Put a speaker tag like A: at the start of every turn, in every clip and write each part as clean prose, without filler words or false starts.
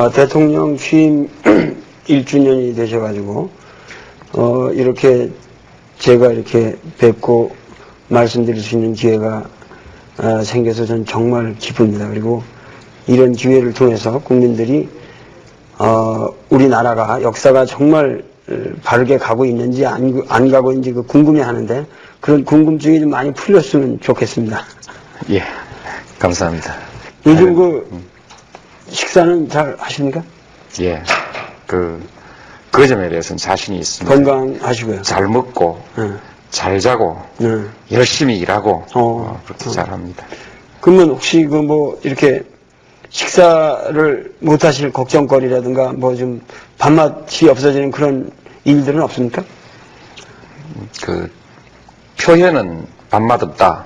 A: 대통령 취임 1주년이 되셔가지고, 이렇게 제가 이렇게 뵙고 말씀드릴 수 있는 기회가 생겨서 전 정말 기쁩니다. 그리고 이런 기회를 통해서 국민들이, 우리나라가 역사가 정말 바르게 가고 있는지 안 가고 있는지 궁금해 하는데, 그런 궁금증이 좀 많이 풀렸으면 좋겠습니다.
B: 예, 감사합니다.
A: 요즘 식사는 잘 하십니까?
B: 예, 그 점에 대해서는 자신이 있습니다.
A: 건강하시고요.
B: 잘 먹고, 잘 자고, 열심히 일하고, 그렇게 잘합니다.
A: 그러면 혹시 이렇게 식사를 못 하실 걱정거리라든가 좀 밥맛이 없어지는 그런 일들은 없습니까?
B: 표현은 밥맛 없다.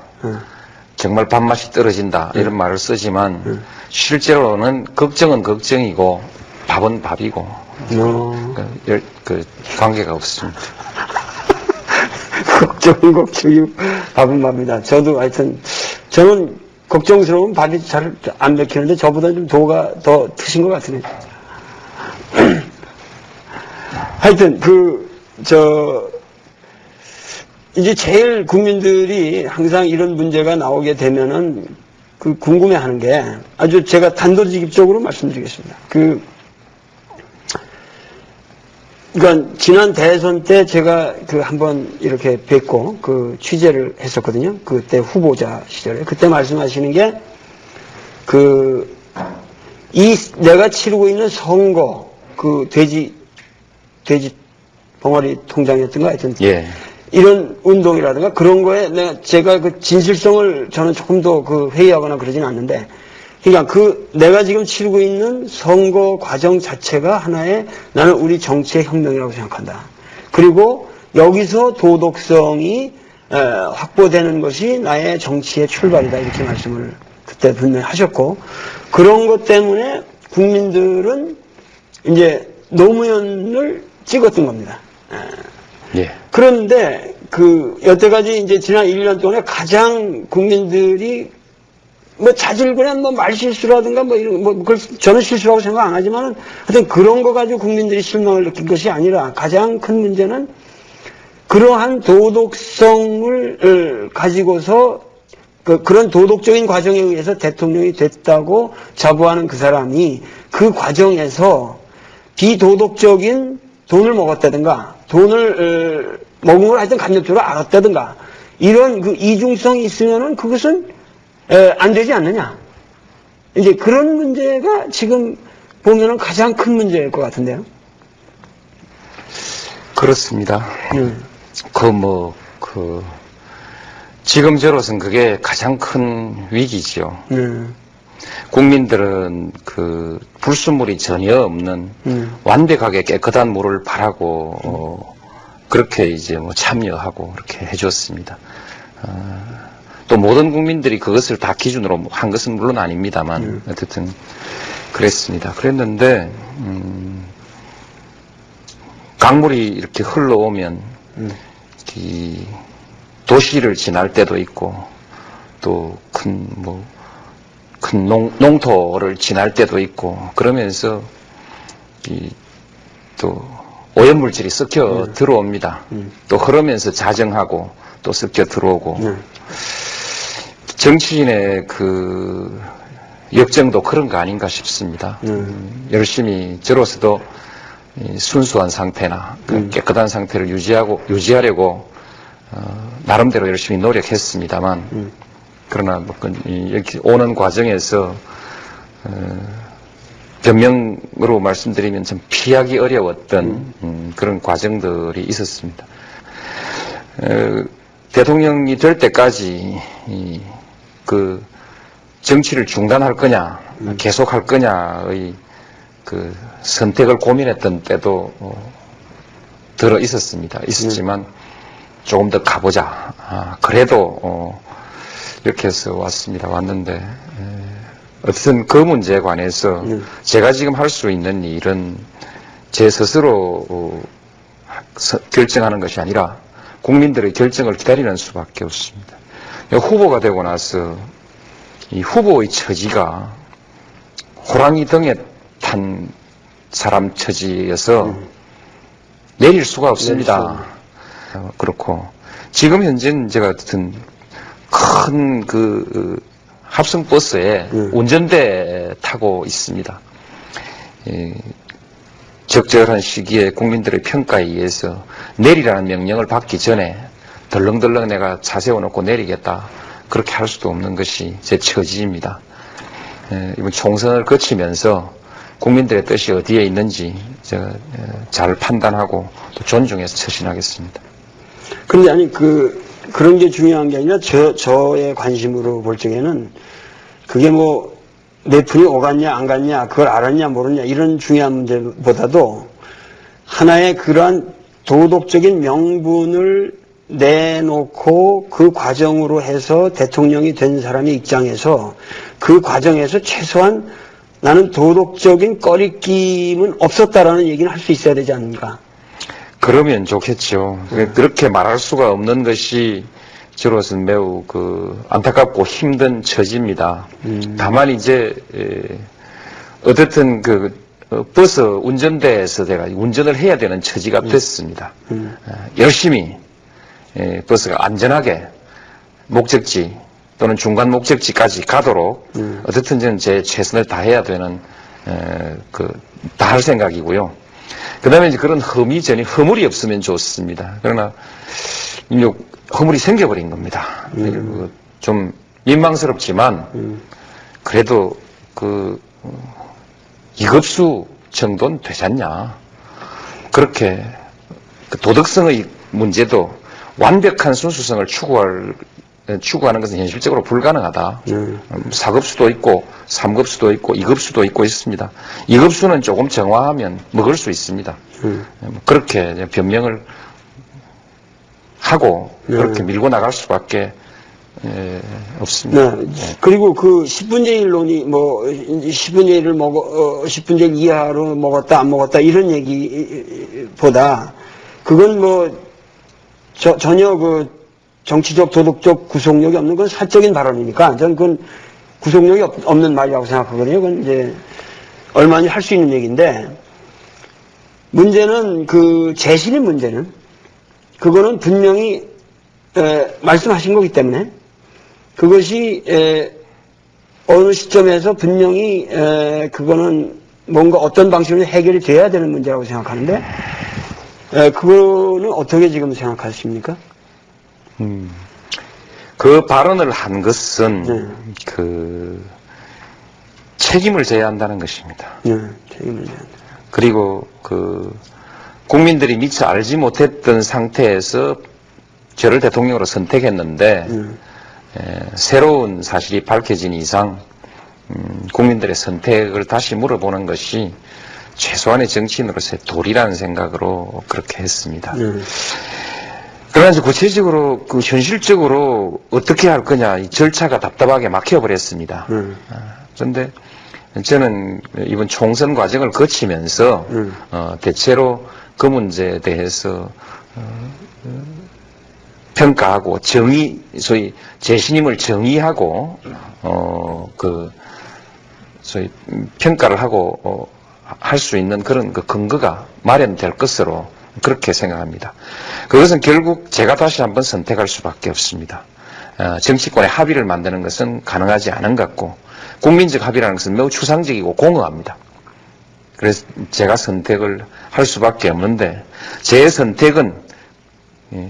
B: 정말 밥맛이 떨어진다. 이런 말을 쓰지만, 실제로는 걱정은 걱정이고, 밥은 밥이고, 관계가 없습니다.
A: 걱정은 걱정이고, 밥은 밥이다. 저도 하여튼, 저는 걱정스러운 밥이 잘 안 먹히는데, 저보다 좀 도가 더 트신 것 같으네요. 하여튼, 이제 제일 국민들이 항상 이런 문제가 나오게 되면은, 궁금해 하는 게, 아주 제가 단도직입적으로 말씀드리겠습니다. 그러니까, 지난 대선 때 제가 한번 이렇게 뵙고, 취재를 했었거든요. 그때 후보자 시절에. 그때 말씀하시는 게, 내가 치르고 있는 선거, 돼지 벙어리 통장이었던가 하여튼.
B: 예.
A: 이런 운동이라든가 그런 거에 제가 진실성을 저는 조금 더 회의하거나 그러진 않는데, 그러니까 내가 지금 치르고 있는 선거 과정 자체가 하나의 나는 우리 정치의 혁명이라고 생각한다. 그리고 여기서 도덕성이 확보되는 것이 나의 정치의 출발이다. 이렇게 말씀을 그때 분명히 하셨고, 그런 것 때문에 국민들은 이제 노무현을 찍었던 겁니다.
B: 예.
A: 그런데 여태까지 이제 지난 1년 동안에 가장 국민들이 자질구레한 말실수라든가 이런 그걸 저는 실수라고 생각 안 하지만은 하여튼 그런 거 가지고 국민들이 실망을 느낀 것이 아니라 가장 큰 문제는 그러한 도덕성을 가지고서 그런 도덕적인 과정에 의해서 대통령이 됐다고 자부하는 그 사람이 그 과정에서 비도덕적인 돈을 먹었다든가 돈을 먹은 걸 하여튼 간접적으로 알았다든가 이런 이중성이 있으면은 그것은 안 되지 않느냐. 이제 그런 문제가 지금 보면은 가장 큰 문제일 것 같은데요.
B: 그렇습니다. 지금 저로서는 그게 가장 큰 위기죠. 국민들은 불순물이 전혀 없는 완벽하게 깨끗한 물을 바라고 그렇게 이제 참여하고 그렇게 해줬습니다. 또 모든 국민들이 그것을 다 기준으로 한 것은 물론 아닙니다만 어쨌든 그랬습니다. 그랬는데 강물이 이렇게 흘러오면 이 도시를 지날 때도 있고 또 큰 농토를 지날 때도 있고 그러면서 또 오염물질이 섞여 들어옵니다. 또 흐르면서 자정하고 또 섞여 들어오고 정치인의 역정도 그런 거 아닌가 싶습니다. 열심히 저로서도 순수한 상태나 깨끗한 상태를 유지하려고 나름대로 열심히 노력했습니다만 그러나 이렇게 오는 과정에서 변명으로 말씀드리면 좀 피하기 어려웠던 그런 과정들이 있었습니다. 대통령이 될 때까지 정치를 중단할 거냐 계속할 거냐의 선택을 고민했던 때도 들어 있었지만 조금 더 가보자. 그래도 이렇게 해서 왔는데 어쨌든 그 문제에 관해서 제가 지금 할 수 있는 일은 제 스스로 결정하는 것이 아니라 국민들의 결정을 기다리는 수밖에 없습니다. 후보가 되고 나서 이 후보의 처지가 호랑이 등에 탄 사람 처지여서 내릴 수가 없습니다. 그렇고 지금 현재는 제가 어쨌든 큰 그 합성 버스에 운전대 타고 있습니다. 적절한 시기에 국민들의 평가에 의해서 내리라는 명령을 받기 전에 덜렁덜렁 내가 차 세워놓고 내리겠다 그렇게 할 수도 없는 것이 제 처지입니다. 이번 총선을 거치면서 국민들의 뜻이 어디에 있는지 제가 잘 판단하고 또 존중해서 처신하겠습니다.
A: 그런데 아니 그런 게 중요한 게 아니라 저의 관심으로 볼 적에는 그게 뭐 몇 푼이 오갔냐 안 갔냐 그걸 알았냐 모르냐 이런 중요한 문제보다도 하나의 그러한 도덕적인 명분을 내놓고 그 과정으로 해서 대통령이 된 사람의 입장에서 그 과정에서 최소한 나는 도덕적인 꺼리낌은 없었다라는 얘기는 할 수 있어야 되지 않는가?
B: 그러면 좋겠죠. 그렇게 말할 수가 없는 것이 저로서는 매우 안타깝고 힘든 처지입니다. 다만 이제 어쨌든 버스 운전대에서 내가 운전을 해야 되는 처지가 됐습니다. 열심히 버스가 안전하게 목적지 또는 중간 목적지까지 가도록 어쨌든 저는 제 최선을 다해야 되는 다 할 생각이고요. 그 다음에 이제 그런 허물이 없으면 좋습니다. 그러나 허물이 생겨버린 겁니다. 좀 민망스럽지만 그래도 이급수 정도는 되지 않냐. 그렇게 도덕성의 문제도 완벽한 순수성을 추구하는 것은 현실적으로 불가능하다. 4급수도 있고 3급수도 있고 2급수도 있고 있습니다. 2급수는 조금 정화하면 먹을 수 있습니다. 그렇게 변명을 하고 그렇게 밀고 나갈 수밖에 없습니다.
A: 그리고 10분의 1론이 10분의 1을 10분의 1 이하로 먹었다 안 먹었다 이런 얘기보다 그건 전혀 정치적 도덕적 구속력이 없는 건 사적인 발언이니까 저는 그건 구속력이 없는 말이라고 생각하거든요. 그건 이제 얼마나 할 수 있는 얘기인데 문제는 재신의 문제는 그거는 분명히 말씀하신 거기 때문에 그것이 어느 시점에서 분명히 그거는 뭔가 어떤 방식으로 해결이 돼야 되는 문제라고 생각하는데 그거는 어떻게 지금 생각하십니까?
B: 그 발언을 한 것은 책임을 져야 한다는 것입니다.
A: 책임을 져야 한다.
B: 그리고 국민들이 미처 알지 못했던 상태에서 저를 대통령으로 선택했는데 새로운 사실이 밝혀진 이상 국민들의 선택을 다시 물어보는 것이 최소한의 정치인으로서의 도리라는 생각으로 그렇게 했습니다. 그러나 이제 구체적으로 현실적으로 어떻게 할 거냐 이 절차가 답답하게 막혀버렸습니다. 그런데 저는 이번 총선 과정을 거치면서 대체로 그 문제에 대해서 평가하고 소위 재신임을 정의하고 소위 평가를 하고 할 수 있는 그런 근거가 마련될 것으로 그렇게 생각합니다. 그것은 결국 제가 다시 한번 선택할 수밖에 없습니다. 정치권의 합의를 만드는 것은 가능하지 않은 것 같고 국민적 합의라는 것은 매우 추상적이고 공허합니다. 그래서 제가 선택을 할 수밖에 없는데 제 선택은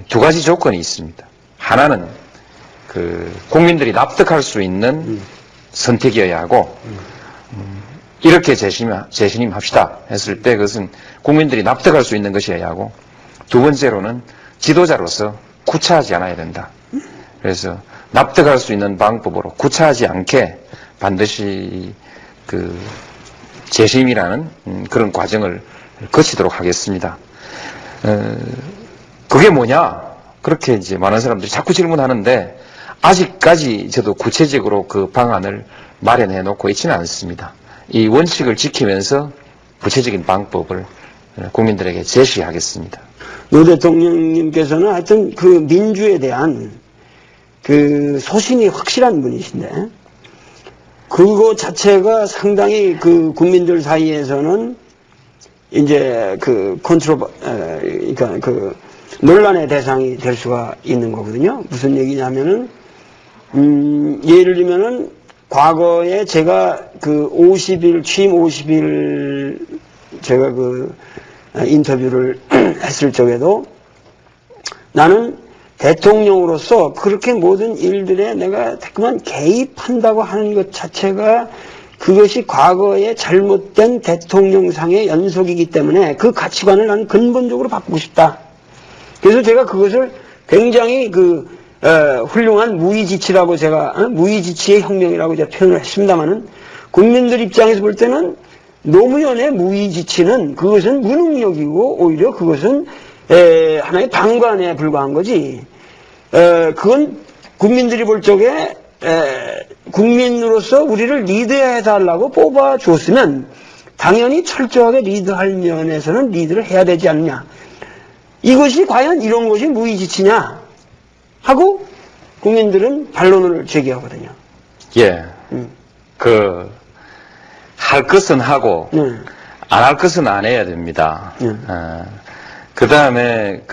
B: 두 가지 조건이 있습니다. 하나는 국민들이 납득할 수 있는 선택이어야 하고 이렇게 재신임합시다 했을 때 그것은 국민들이 납득할 수 있는 것이어야 하고 두 번째로는 지도자로서 구차하지 않아야 된다. 그래서 납득할 수 있는 방법으로 구차하지 않게 반드시 재심이라는 그런 과정을 거치도록 하겠습니다. 그게 뭐냐? 그렇게 이제 많은 사람들이 자꾸 질문하는데 아직까지 저도 구체적으로 그 방안을 마련해 놓고 있지는 않습니다. 이 원칙을 지키면서 구체적인 방법을 국민들에게 제시하겠습니다.
A: 노 대통령님께서는 하여튼 민주에 대한 소신이 확실한 분이신데 그거 자체가 상당히 그 국민들 사이에서는 이제 그 그러니까 그 논란의 대상이 될 수가 있는 거거든요. 무슨 얘기냐면은 예를 들면은 과거에 제가 그 50일 취임 50일 제가 그 인터뷰를 했을 적에도 나는 대통령으로서 그렇게 모든 일들에 내가 자꾸만 개입한다고 하는 것 자체가 그것이 과거의 잘못된 대통령상의 연속이기 때문에 그 가치관을 나는 근본적으로 바꾸고 싶다. 그래서 제가 그것을 굉장히 훌륭한 무의지치라고 제가, 무의지치의 혁명이라고 제가 표현을 했습니다만은 국민들 입장에서 볼 때는 노무현의 무의지치는 그것은 무능력이고 오히려 그것은 하나의 방관에 불과한 거지. 그건 국민들이 볼 적에 국민으로서 우리를 리드해달라고 뽑아 주었으면 당연히 철저하게 리드할 면에서는 리드를 해야 되지 않느냐. 이것이 과연 이런 것이 무의지치냐 하고 국민들은 반론을 제기하거든요.
B: 예. 할 것은 하고 안 할 것은 안 해야 됩니다. 그 다음에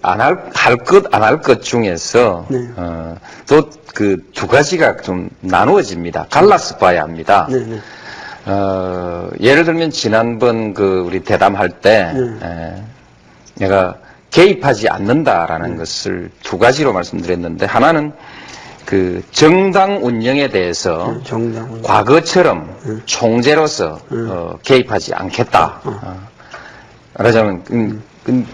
B: 안 할 것 중에서 또 그 두 가지가 좀 나누어집니다. 갈라서 봐야 합니다. 예를 들면 지난번 우리 대담할 때 내가 개입하지 않는다라는 것을 두 가지로 말씀드렸는데, 하나는 그 정당 운영에 대해서 과거처럼 총재로서 개입하지 않겠다. 말하자면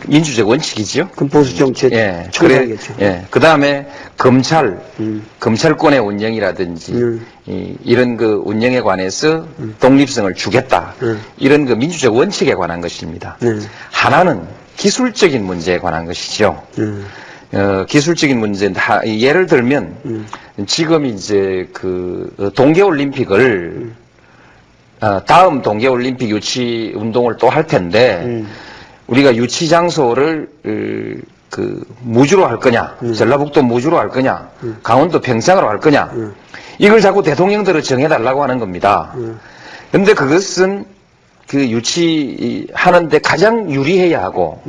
B: 민주적 원칙이지요.
A: 그 보수 정책
B: 총재겠죠. 그 다음에 검찰권의 운영이라든지 이런 그 운영에 관해서 독립성을 주겠다. 이런 그 민주적 원칙에 관한 것입니다. 하나는 기술적인 문제에 관한 것이죠. 기술적인 문제인데, 예를 들면 지금 이제 그 동계올림픽을 다음 동계올림픽 유치 운동을 또 할 텐데 우리가 유치 장소를 무주로 할 거냐, 전라북도 무주로 할 거냐, 강원도 평창으로 할 거냐, 이걸 자꾸 대통령들을 정해달라고 하는 겁니다. 그런데 그것은 그 유치하는데 가장 유리해야 하고,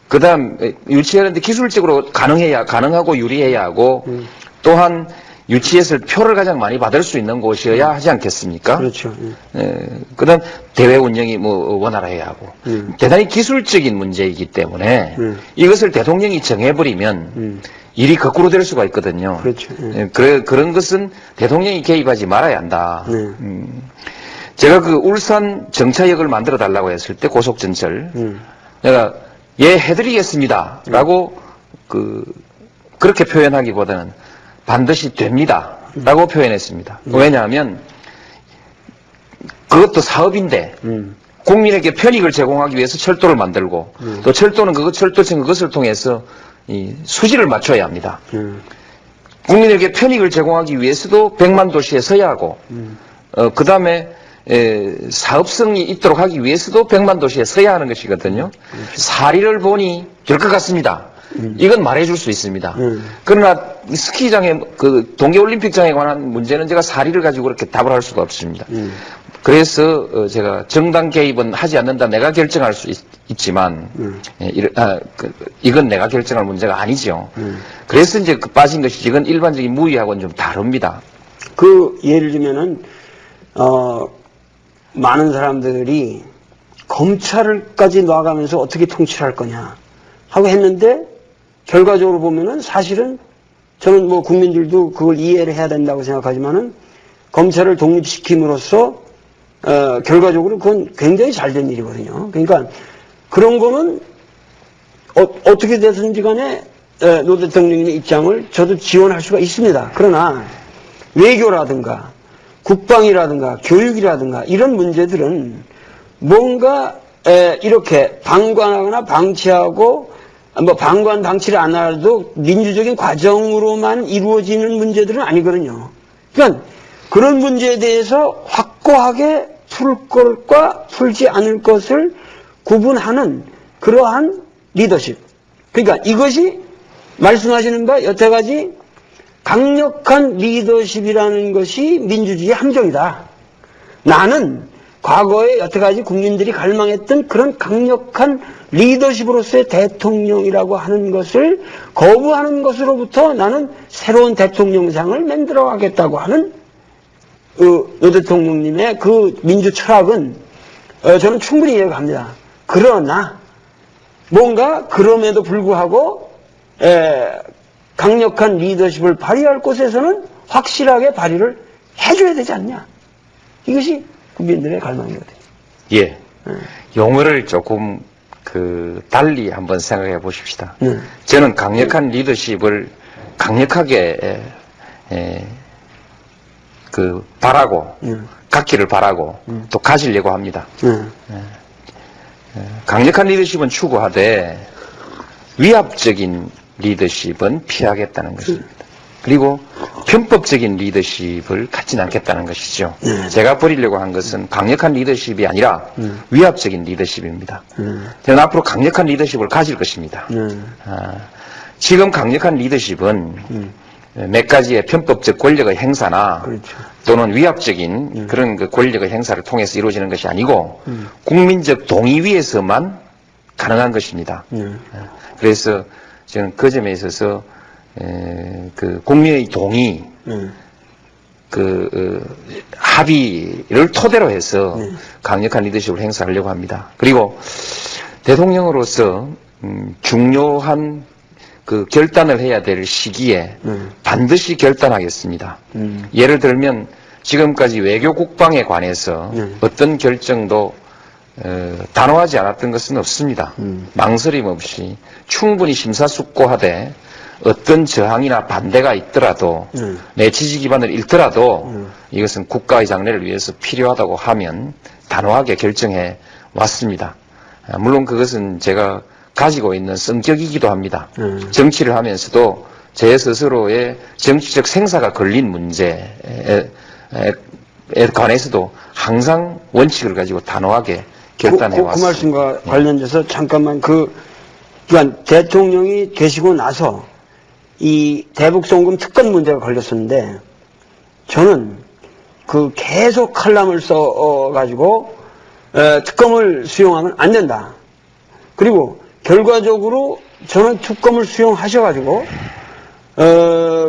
B: 그 다음 유치하는데 기술적으로 가능하고 유리해야 하고, 또한 유치해서 표를 가장 많이 받을 수 있는 곳이어야 하지 않겠습니까?
A: 그렇죠.
B: 그 다음 대회 운영이 원활해야 하고, 대단히 기술적인 문제이기 때문에 이것을 대통령이 정해버리면 일이 거꾸로 될 수가 있거든요.
A: 그렇죠.
B: 그런 것은 대통령이 개입하지 말아야 한다. 제가 그 울산 정차역을 만들어 달라고 했을 때 고속전철, 내가 해드리겠습니다 라고 그렇게 표현하기보다는 반드시 됩니다 라고 표현했습니다. 왜냐하면 그것도 사업인데 국민에게 편익을 제공하기 위해서 철도를 만들고 또 철도는 철도청 그것을 통해서 이 수지를 맞춰야 합니다. 국민에게 편익을 제공하기 위해서도 100만 도시에 서야 하고 그 다음에 사업성이 있도록 하기 위해서도 100만 도시에 서야 하는 것이거든요. 사리를 보니 될 것 같습니다. 이건 말해줄 수 있습니다. 그러나 스키장에 동계올림픽장에 관한 문제는 제가 사리를 가지고 그렇게 답을 할 수가 없습니다. 그래서 제가 정당 개입은 하지 않는다, 내가 결정할 수 있지만 이건 내가 결정할 문제가 아니죠. 그래서 이제 빠진 것이지, 이건 일반적인 무위하고는 좀 다릅니다.
A: 예를 들면은 많은 사람들이 검찰까지 놔가면서 어떻게 통치를 할 거냐 하고 했는데, 결과적으로 보면은 사실은 저는 국민들도 그걸 이해를 해야 된다고 생각하지만은 검찰을 독립시킴으로써 결과적으로 그건 굉장히 잘된 일이거든요. 그러니까 그런 거는 어떻게 되든지 간에 노 대통령의 입장을 저도 지원할 수가 있습니다. 그러나 외교라든가 국방이라든가 교육이라든가 이런 문제들은 뭔가 이렇게 방관하거나 방치하고 방관 방치를 안 하도 민주적인 과정으로만 이루어지는 문제들은 아니거든요. 그러니까 그런 문제에 대해서 확고하게 풀 것과 풀지 않을 것을 구분하는 그러한 리더십. 그러니까 이것이 말씀하시는 바 여태까지 강력한 리더십이라는 것이 민주주의의 함정이다. 나는 과거에 여태까지 국민들이 갈망했던 그런 강력한 리더십으로서의 대통령이라고 하는 것을 거부하는 것으로부터 나는 새로운 대통령상을 만들어 가겠다고 하는 노 대통령님의 그 민주 철학은 저는 충분히 이해가 갑니다. 그러나 뭔가 그럼에도 불구하고 강력한 리더십을 발휘할 곳에서는 확실하게 발휘를 해줘야 되지 않냐. 이것이 국민들의 갈망이거든요.
B: 예. 용어를 조금 달리 한번 생각해 보십시다. 저는 강력한 리더십을 강력하게 바라고 갖기를 바라고 또 가지려고 합니다. 강력한 리더십은 추구하되 위압적인 리더십은 피하겠다는 것입니다. 그리고 편법적인 리더십을 갖지는 않겠다는 것이죠. 제가 버리려고 한 것은 강력한 리더십이 아니라 위압적인 리더십입니다. 저는 앞으로 강력한 리더십을 가질 것입니다. 지금 강력한 리더십은 몇 가지의 편법적 권력의 행사나
A: 그렇죠.
B: 또는 위압적인 그런 그 권력의 행사를 통해서 이루어지는 것이 아니고 국민적 동의 위에서만 가능한 것입니다. 그래서 저는 그 점에 있어서 국민의 동의, 합의를 토대로 해서 강력한 리더십을 행사하려고 합니다. 그리고 대통령으로서 중요한 결단을 해야 될 시기에 반드시 결단하겠습니다. 예를 들면 지금까지 외교 국방에 관해서 어떤 결정도 단호하지 않았던 것은 없습니다. 망설임 없이 충분히 심사숙고하되 어떤 저항이나 반대가 있더라도 내 지지 기반을 잃더라도 이것은 국가의 장래를 위해서 필요하다고 하면 단호하게 결정해 왔습니다. 물론 그것은 제가 가지고 있는 성격이기도 합니다. 정치를 하면서도 제 스스로의 정치적 생사가 걸린 문제에 관해서도 항상 원칙을 가지고 단호하게 결단해 왔습니다.
A: 그 말씀과 관련돼서 잠깐만 그러니까 대통령이 되시고 나서 이 대북송금 특권 문제가 걸렸었는데 저는 계속 칼럼을 써가지고 특검을 수용하면 안 된다. 그리고 결과적으로 저는 특검을 수용하셔가지고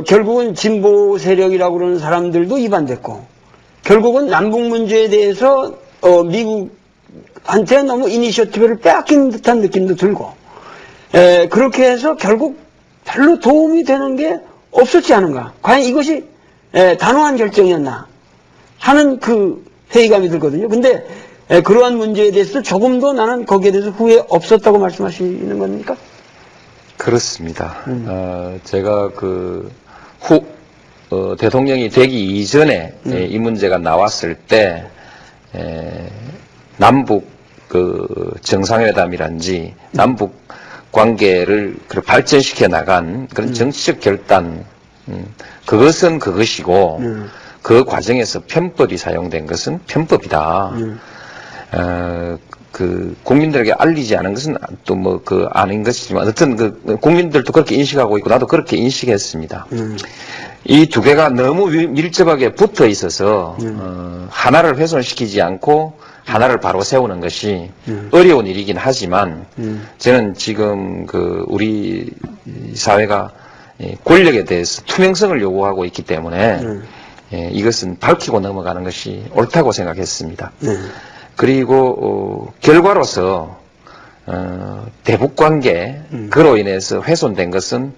A: 결국은 진보 세력이라고 그러는 사람들도 위반됐고 결국은 남북 문제에 대해서 미국한테 너무 이니셔티브를 빼앗긴 듯한 느낌도 들고 그렇게 해서 결국 별로 도움이 되는 게 없었지 않은가. 과연 이것이 단호한 결정이었나 하는 회의감이 들거든요. 근데 그러한 문제에 대해서 조금도 나는 거기에 대해서 후회 없었다고 말씀하시는 겁니까?
B: 그렇습니다. 제가 대통령이 되기 이전에 이 문제가 나왔을 때 남북 정상회담이란지 남북 관계를 발전시켜 나간 그런 정치적 결단, 그것은 그것이고 그 과정에서 편법이 사용된 것은 편법이다. 국민들에게 알리지 않은 것은 또 아닌 것이지만 어떤 국민들도 그렇게 인식하고 있고 나도 그렇게 인식했습니다. 이 두 개가 너무 밀접하게 붙어 있어서 하나를 훼손시키지 않고 하나를 바로 세우는 것이 어려운 일이긴 하지만 저는 지금 우리 사회가 권력에 대해서 투명성을 요구하고 있기 때문에 이것은 밝히고 넘어가는 것이 옳다고 생각했습니다. 그리고 결과로서 대북관계 그로 인해서 훼손된 것은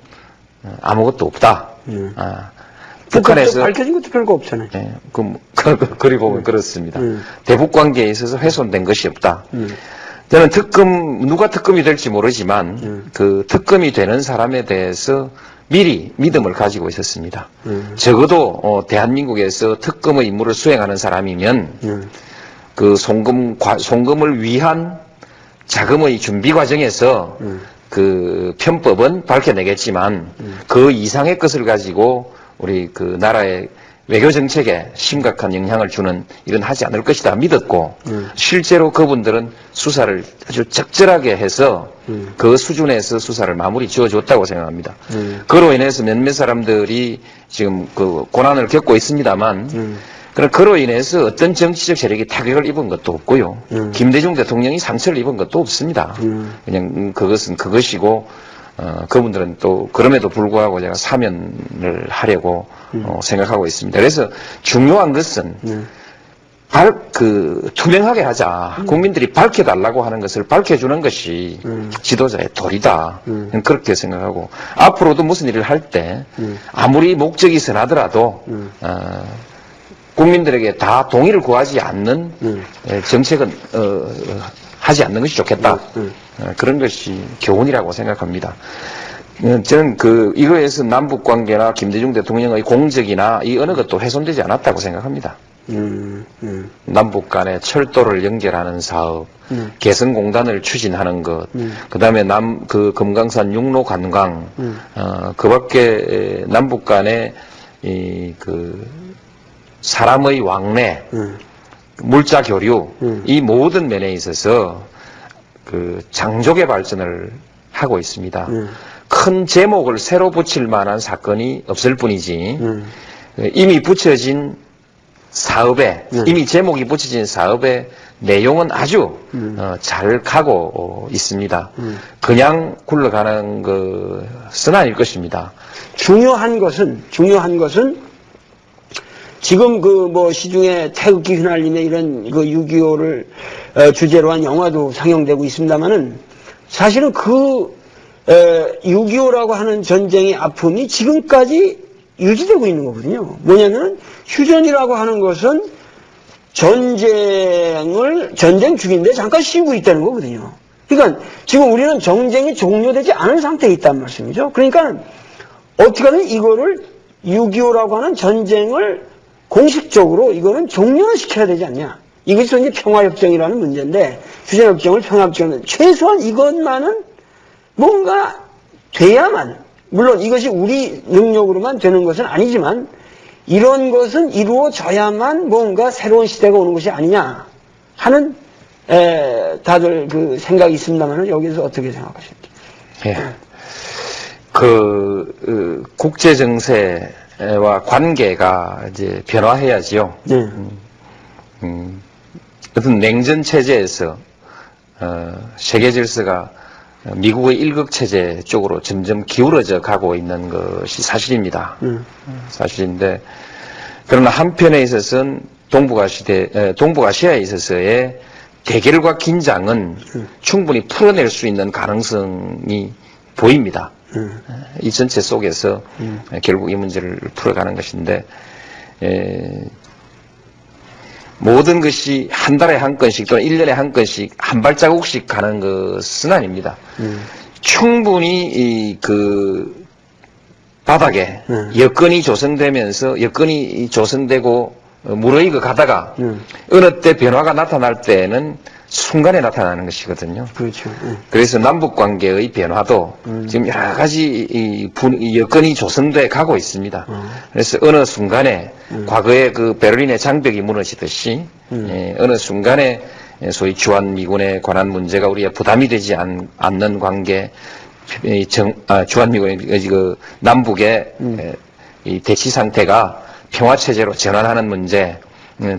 B: 아무것도 없다.
A: 북한에서 밝혀진 것도 별거 없잖아요.
B: 그리 보면 그렇습니다. 대북관계에 있어서 훼손된 것이 없다. 저는 누가 특검이 될지 모르지만 특검이 되는 사람에 대해서 미리 믿음을 가지고 있었습니다. 적어도 대한민국에서 특검의 임무를 수행하는 사람이면 송금을 위한 자금의 준비 과정에서 편법은 밝혀내겠지만 그 이상의 것을 가지고 우리 나라의 외교 정책에 심각한 영향을 주는 일은 하지 않을 것이다 믿었고 실제로 그분들은 수사를 아주 적절하게 해서 그 수준에서 수사를 마무리 지어줬다고 생각합니다. 그로 인해서 몇몇 사람들이 지금 그 고난을 겪고 있습니다만 그로 인해서 어떤 정치적 세력이 타격을 입은 것도 없고요. 김대중 대통령이 상처를 입은 것도 없습니다. 그냥 그것은 그것이고 그분들은 또 그럼에도 불구하고 제가 사면을 하려고 생각하고 있습니다. 그래서 중요한 것은 투명하게 하자. 국민들이 밝혀달라고 하는 것을 밝혀주는 것이 지도자의 도리다. 그렇게 생각하고 앞으로도 무슨 일을 할 때 아무리 목적이 선하더라도 국민들에게 다 동의를 구하지 않는 정책은 하지 않는 것이 좋겠다. 그런 것이 교훈이라고 생각합니다. 저는 이거에서 남북 관계나 김대중 대통령의 공적이나 이 어느 것도 훼손되지 않았다고 생각합니다. 남북 간의 철도를 연결하는 사업, 개성공단을 추진하는 것, 그 다음에 금강산 육로 관광, 그 밖에 남북 간의 사람의 왕래, 물자 교류, 이 모든 면에 있어서 장족의 발전을 하고 있습니다. 큰 제목을 새로 붙일 만한 사건이 없을 뿐이지, 이미 붙여진 사업에, 이미 제목이 붙여진 사업의 내용은 아주 잘 가고 있습니다. 그냥 굴러가는 것은 아닐 것입니다.
A: 중요한 것은 지금 시중에 태극기 휘날리며 이런 6.25를 주제로 한 영화도 상영되고 있습니다만은 사실은 6.25라고 하는 전쟁의 아픔이 지금까지 유지되고 있는 거거든요. 뭐냐면 휴전이라고 하는 것은 전쟁 중인데 잠깐 쉬고 있다는 거거든요. 그러니까 지금 우리는 전쟁이 종료되지 않은 상태에 있다는 말씀이죠. 그러니까 어떻게든 이거를 6.25라고 하는 전쟁을 공식적으로 이거는 종료를 시켜야 되지 않냐. 이것이 이제 평화협정이라는 문제인데, 휴전협정을 평화협정은 최소한 이것만은 뭔가 돼야만, 물론 이것이 우리 능력으로만 되는 것은 아니지만, 이런 것은 이루어져야만 뭔가 새로운 시대가 오는 것이 아니냐 하는, 다들 생각이 있습니다만, 여기서 어떻게 생각하십니까?
B: 예. 국제정세와 관계가 이제 변화해야지요.
A: 네.
B: 어떤 냉전 체제에서 세계 질서가 미국의 일극 체제 쪽으로 점점 기울어져 가고 있는 것이 사실입니다. 사실인데 그러나 한편에 있어서는 동북아시아에 있어서의 대결과 긴장은 충분히 풀어낼 수 있는 가능성이 보입니다. 이 전체 속에서 결국 이 문제를 풀어가는 것인데 모든 것이 한 달에 한 건씩 또는 1년에 한 건씩 한 발자국씩 가는 것은 아닙니다. 충분히 바닥에 여건이 조성되고 무르익어 가다가 어느 때 변화가 나타날 때는 순간에 나타나는 것이거든요.
A: 그렇죠.
B: 그래서 남북 관계의 변화도 지금 여러 가지 여건이 조성돼 가고 있습니다. 그래서 어느 순간에 과거에 베를린의 장벽이 무너지듯이 어느 순간에 소위 주한미군에 관한 문제가 우리가 부담이 되지 않는 관계, 주한미군의 남북의 이 대치 상태가 평화체제로 전환하는 문제,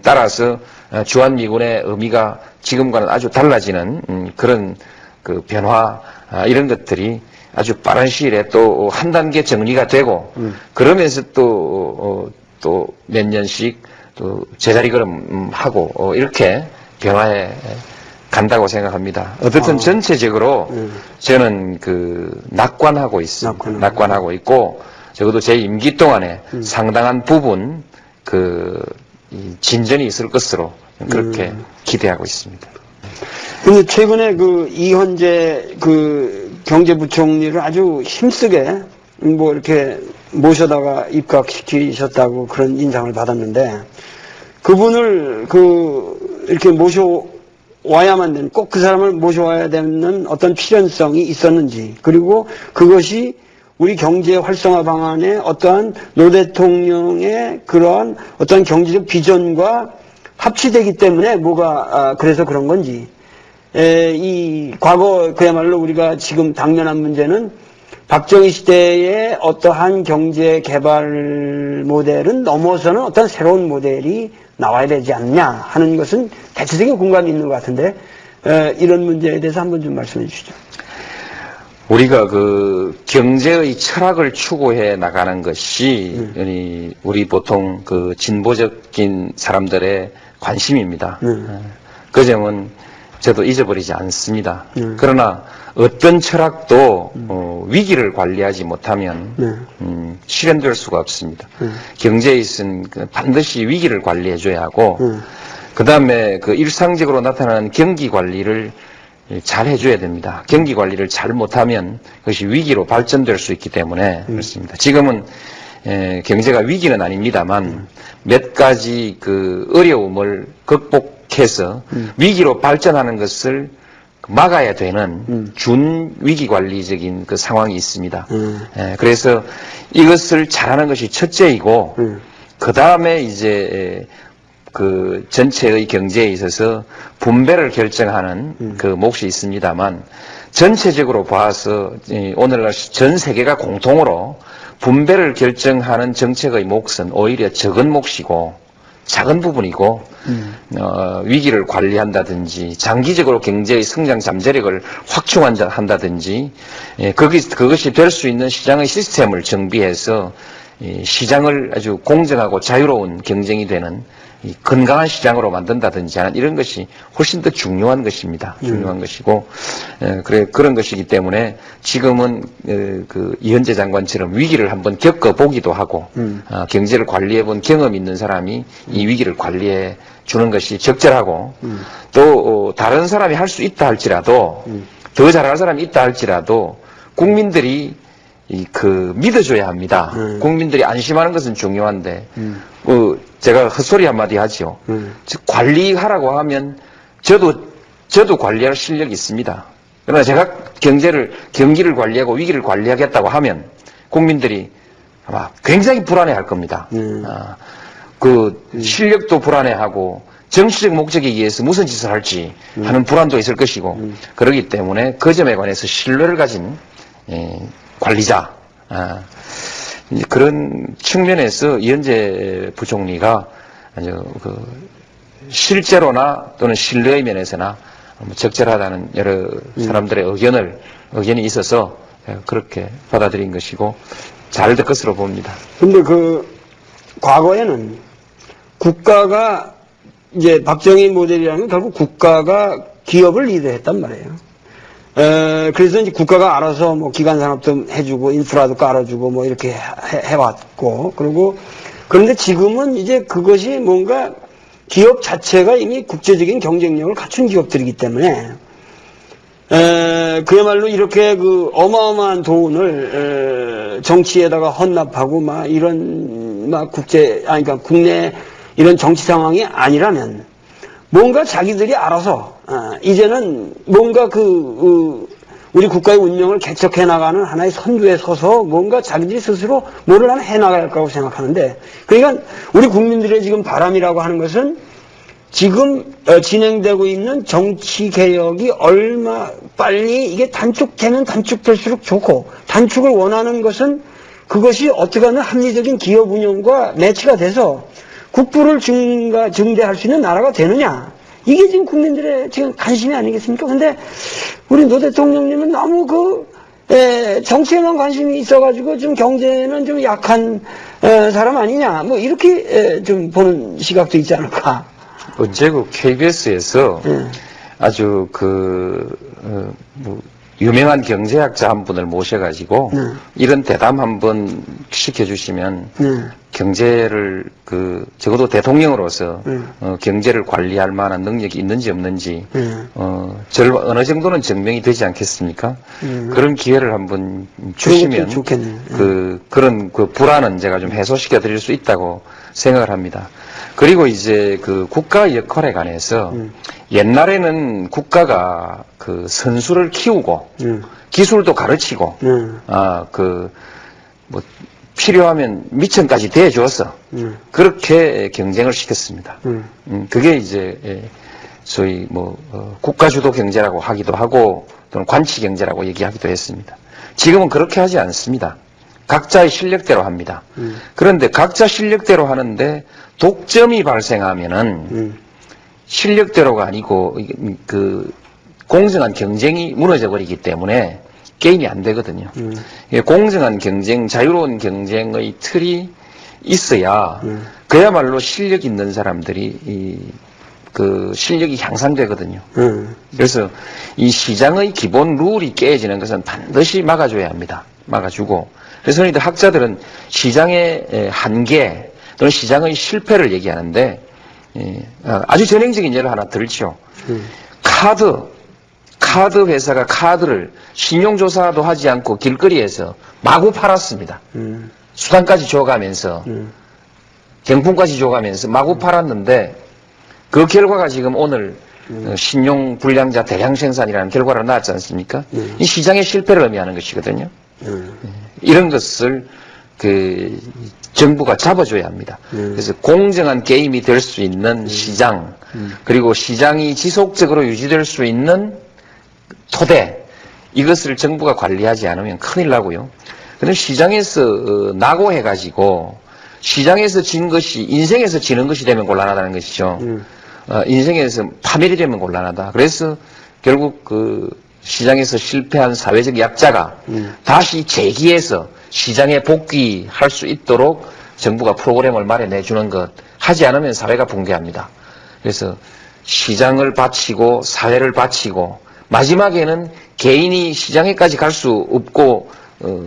B: 따라서 주한미군의 의미가 지금과는 아주 달라지는 그런 변화, 이런 것들이 아주 빠른 시일에 또 한 단계 정리가 되고 그러면서 또 몇 년씩 또 제자리 걸음하고 이렇게 변화해 간다고 생각합니다. 어쨌든 전체적으로 저는 낙관하고 있습니다. 낙관하고 있고 적어도 제 임기 동안에 상당한 부분 진전이 있을 것으로 그렇게 기대하고 있습니다.
A: 근데 최근에 이현재 경제부총리를 아주 힘쓰게 이렇게 모셔다가 입각시키셨다고 그런 인상을 받았는데, 그분을 이렇게 모셔와야만 되는, 꼭 그 사람을 모셔와야 되는 어떤 필연성이 있었는지, 그리고 그것이 우리 경제 활성화 방안에 어떠한 노 대통령의 그러한 어떠한 경제적 비전과 합치되기 때문에 그래서 그런 건지, 이 과거 그야말로 우리가 지금 당면한 문제는 박정희 시대의 어떠한 경제 개발 모델은 넘어서는 어떤 새로운 모델이 나와야 되지 않냐 하는 것은 대체적인 공감이 있는 것 같은데, 이런 문제에 대해서 한번 좀 말씀해 주시죠.
B: 우리가 그 경제의 철학을 추구해 나가는 것이 우리 보통 그 진보적인 사람들의 관심입니다. 그 점은 저도 잊어버리지 않습니다. 그러나 어떤 철학도 위기를 관리하지 못하면 실현될 수가 없습니다. 경제에 있어서는 반드시 위기를 관리해줘야 하고, 그 다음에 그 일상적으로 나타나는 경기 관리를 잘 해줘야 됩니다. 경기 관리를 잘 못하면 그것이 위기로 발전될 수 있기 때문에 그렇습니다. 지금은 경제가 위기는 아닙니다만 몇 가지 그 어려움을 극복해서 위기로 발전하는 것을 막아야 되는 준 위기 관리적인 그 상황이 있습니다. 그래서 이것을 잘하는 것이 첫째이고, 그 다음에 이제 그 전체의 경제에 있어서 분배를 결정하는 그 몫이 있습니다만, 전체적으로 봐서 오늘날 전 세계가 공통으로 분배를 결정하는 정책의 몫은 오히려 적은 몫이고 작은 부분이고, 위기를 관리한다든지 장기적으로 경제의 성장 잠재력을 확충한다든지, 그것이 될 수 있는 시장의 시스템을 정비해서 시장을 아주 공정하고 자유로운 경쟁이 되는 건강한 시장으로 만든다든지 하는 이런 것이 훨씬 더 중요한 것입니다. 중요한 것이고, 그런 것이기 때문에 지금은 그 이현재 장관처럼 위기를 한번 겪어보기도 하고, 경제를 관리해본 경험이 있는 사람이 이 위기를 관리해 주는 것이 적절하고, 또 다른 사람이 할 수 있다 할지라도, 더 잘할 사람이 있다 할지라도 국민들이 믿어줘야 합니다. 국민들이 안심하는 것은 중요한데, 제가 헛소리 한마디 하지요. 즉, 관리하라고 하면, 저도 관리할 실력이 있습니다. 그러나 제가 경기를 관리하고 위기를 관리하겠다고 하면, 국민들이 아마 굉장히 불안해 할 겁니다. 실력도 불안해하고, 정치적 목적에 의해서 무슨 짓을 할지 하는 불안도 있을 것이고, 그렇기 때문에 그 점에 관해서 신뢰를 가진, 관리자, 이제 그런 측면에서 이현재 부총리가 아주 실제로나 또는 신뢰의 면에서나 적절하다는 여러 사람들의 의견이 있어서 그렇게 받아들인 것이고 잘 될 것으로 봅니다.
A: 근데 과거에는 국가가 이제 박정희 모델이라는 건 결국 국가가 기업을 리드했단 말이에요. 그래서 이제 국가가 알아서 뭐 기간 산업도 해주고 인프라도 깔아주고 뭐 이렇게 해왔고, 그런데 지금은 이제 그것이 뭔가 기업 자체가 이미 국제적인 경쟁력을 갖춘 기업들이기 때문에, 그야말로 이렇게 어마어마한 돈을 정치에다가 헌납하고 그러니까 국내 이런 정치 상황이 아니라면 뭔가 자기들이 알아서 이제는 뭔가 우리 국가의 운명을 개척해 나가는 하나의 선두에 서서 뭔가 자기들이 스스로 뭐를 하나 해 나갈 거라고 생각하는데, 그러니까 우리 국민들의 지금 바람이라고 하는 것은 지금 진행되고 있는 정치 개혁이 얼마 빨리 이게 단축되면 단축될수록 좋고, 단축을 원하는 것은 그것이 어떻게 하면 합리적인 기업 운영과 매치가 돼서 국부를 증대할 수 있는 나라가 되느냐. 이게 지금 국민들의 지금 관심이 아니겠습니까? 근데 우리 노 대통령님은 너무 정치에만 관심이 있어가지고 좀 경제는 좀 약한 사람 아니냐. 뭐 이렇게 좀 보는 시각도 있지 않을까.
B: 언제고 KBS에서 아주 유명한 경제학자 한 분을 모셔가지고 이런 대담 한번 시켜주시면 경제를 적어도 대통령으로서 경제를 관리할 만한 능력이 있는지 없는지 어느 정도는 증명이 되지 않겠습니까? 그런 기회를 한번 주시면 그런 불안은 제가 좀 해소시켜 드릴 수 있다고 생각을 합니다. 그리고 이제 그 국가 역할에 관해서 옛날에는 국가가 그 선수를 키우고 기술도 가르치고 뭐 필요하면 미천까지 대줘서 그렇게 경쟁을 시켰습니다. 그게 이제 소위 뭐 국가주도 경제라고 하기도 하고 또는 관치 경제라고 얘기하기도 했습니다. 지금은 그렇게 하지 않습니다. 각자의 실력대로 합니다. 그런데 각자 실력대로 하는데 독점이 발생하면은 실력대로가 아니고 그 공정한 경쟁이 무너져 버리기 때문에 게임이 안 되거든요. 공정한 경쟁, 자유로운 경쟁의 틀이 있어야 그야말로 실력 있는 사람들이 그 실력이 향상되거든요. 그래서 이 시장의 기본 룰이 깨지는 것은 반드시 막아줘야 합니다. 막아주고. 그래서 저희들 학자들은 시장의 한계 또는 시장의 실패를 얘기하는데 아주 전형적인 예를 하나 들죠. 카드 회사가 카드를 신용조사도 하지 않고 길거리에서 마구 팔았습니다. 수당까지 줘가면서 경품까지 줘가면서 마구 팔았는데 그 결과가 지금 오늘 신용 불량자 대량 생산이라는 결과로 나왔지 않습니까? 이 시장의 실패를 의미하는 것이거든요. 이런 것을 그 정부가 잡아줘야 합니다. 그래서 공정한 게임이 될 수 있는 시장, 그리고 시장이 지속적으로 유지될 수 있는 토대, 이것을 정부가 관리하지 않으면 큰일 나고요. 그런데 시장에서 낙오해가지고 시장에서 진 것이 인생에서 지는 것이 되면 곤란하다는 것이죠. 인생에서 파멸이 되면 곤란하다. 그래서 결국 그 시장에서 실패한 사회적 약자가 다시 재기해서 시장에 복귀할 수 있도록 정부가 프로그램을 마련해 주는 것, 하지 않으면 사회가 붕괴합니다. 그래서 시장을 바치고 사회를 바치고 마지막에는 개인이 시장에까지 갈 수 없고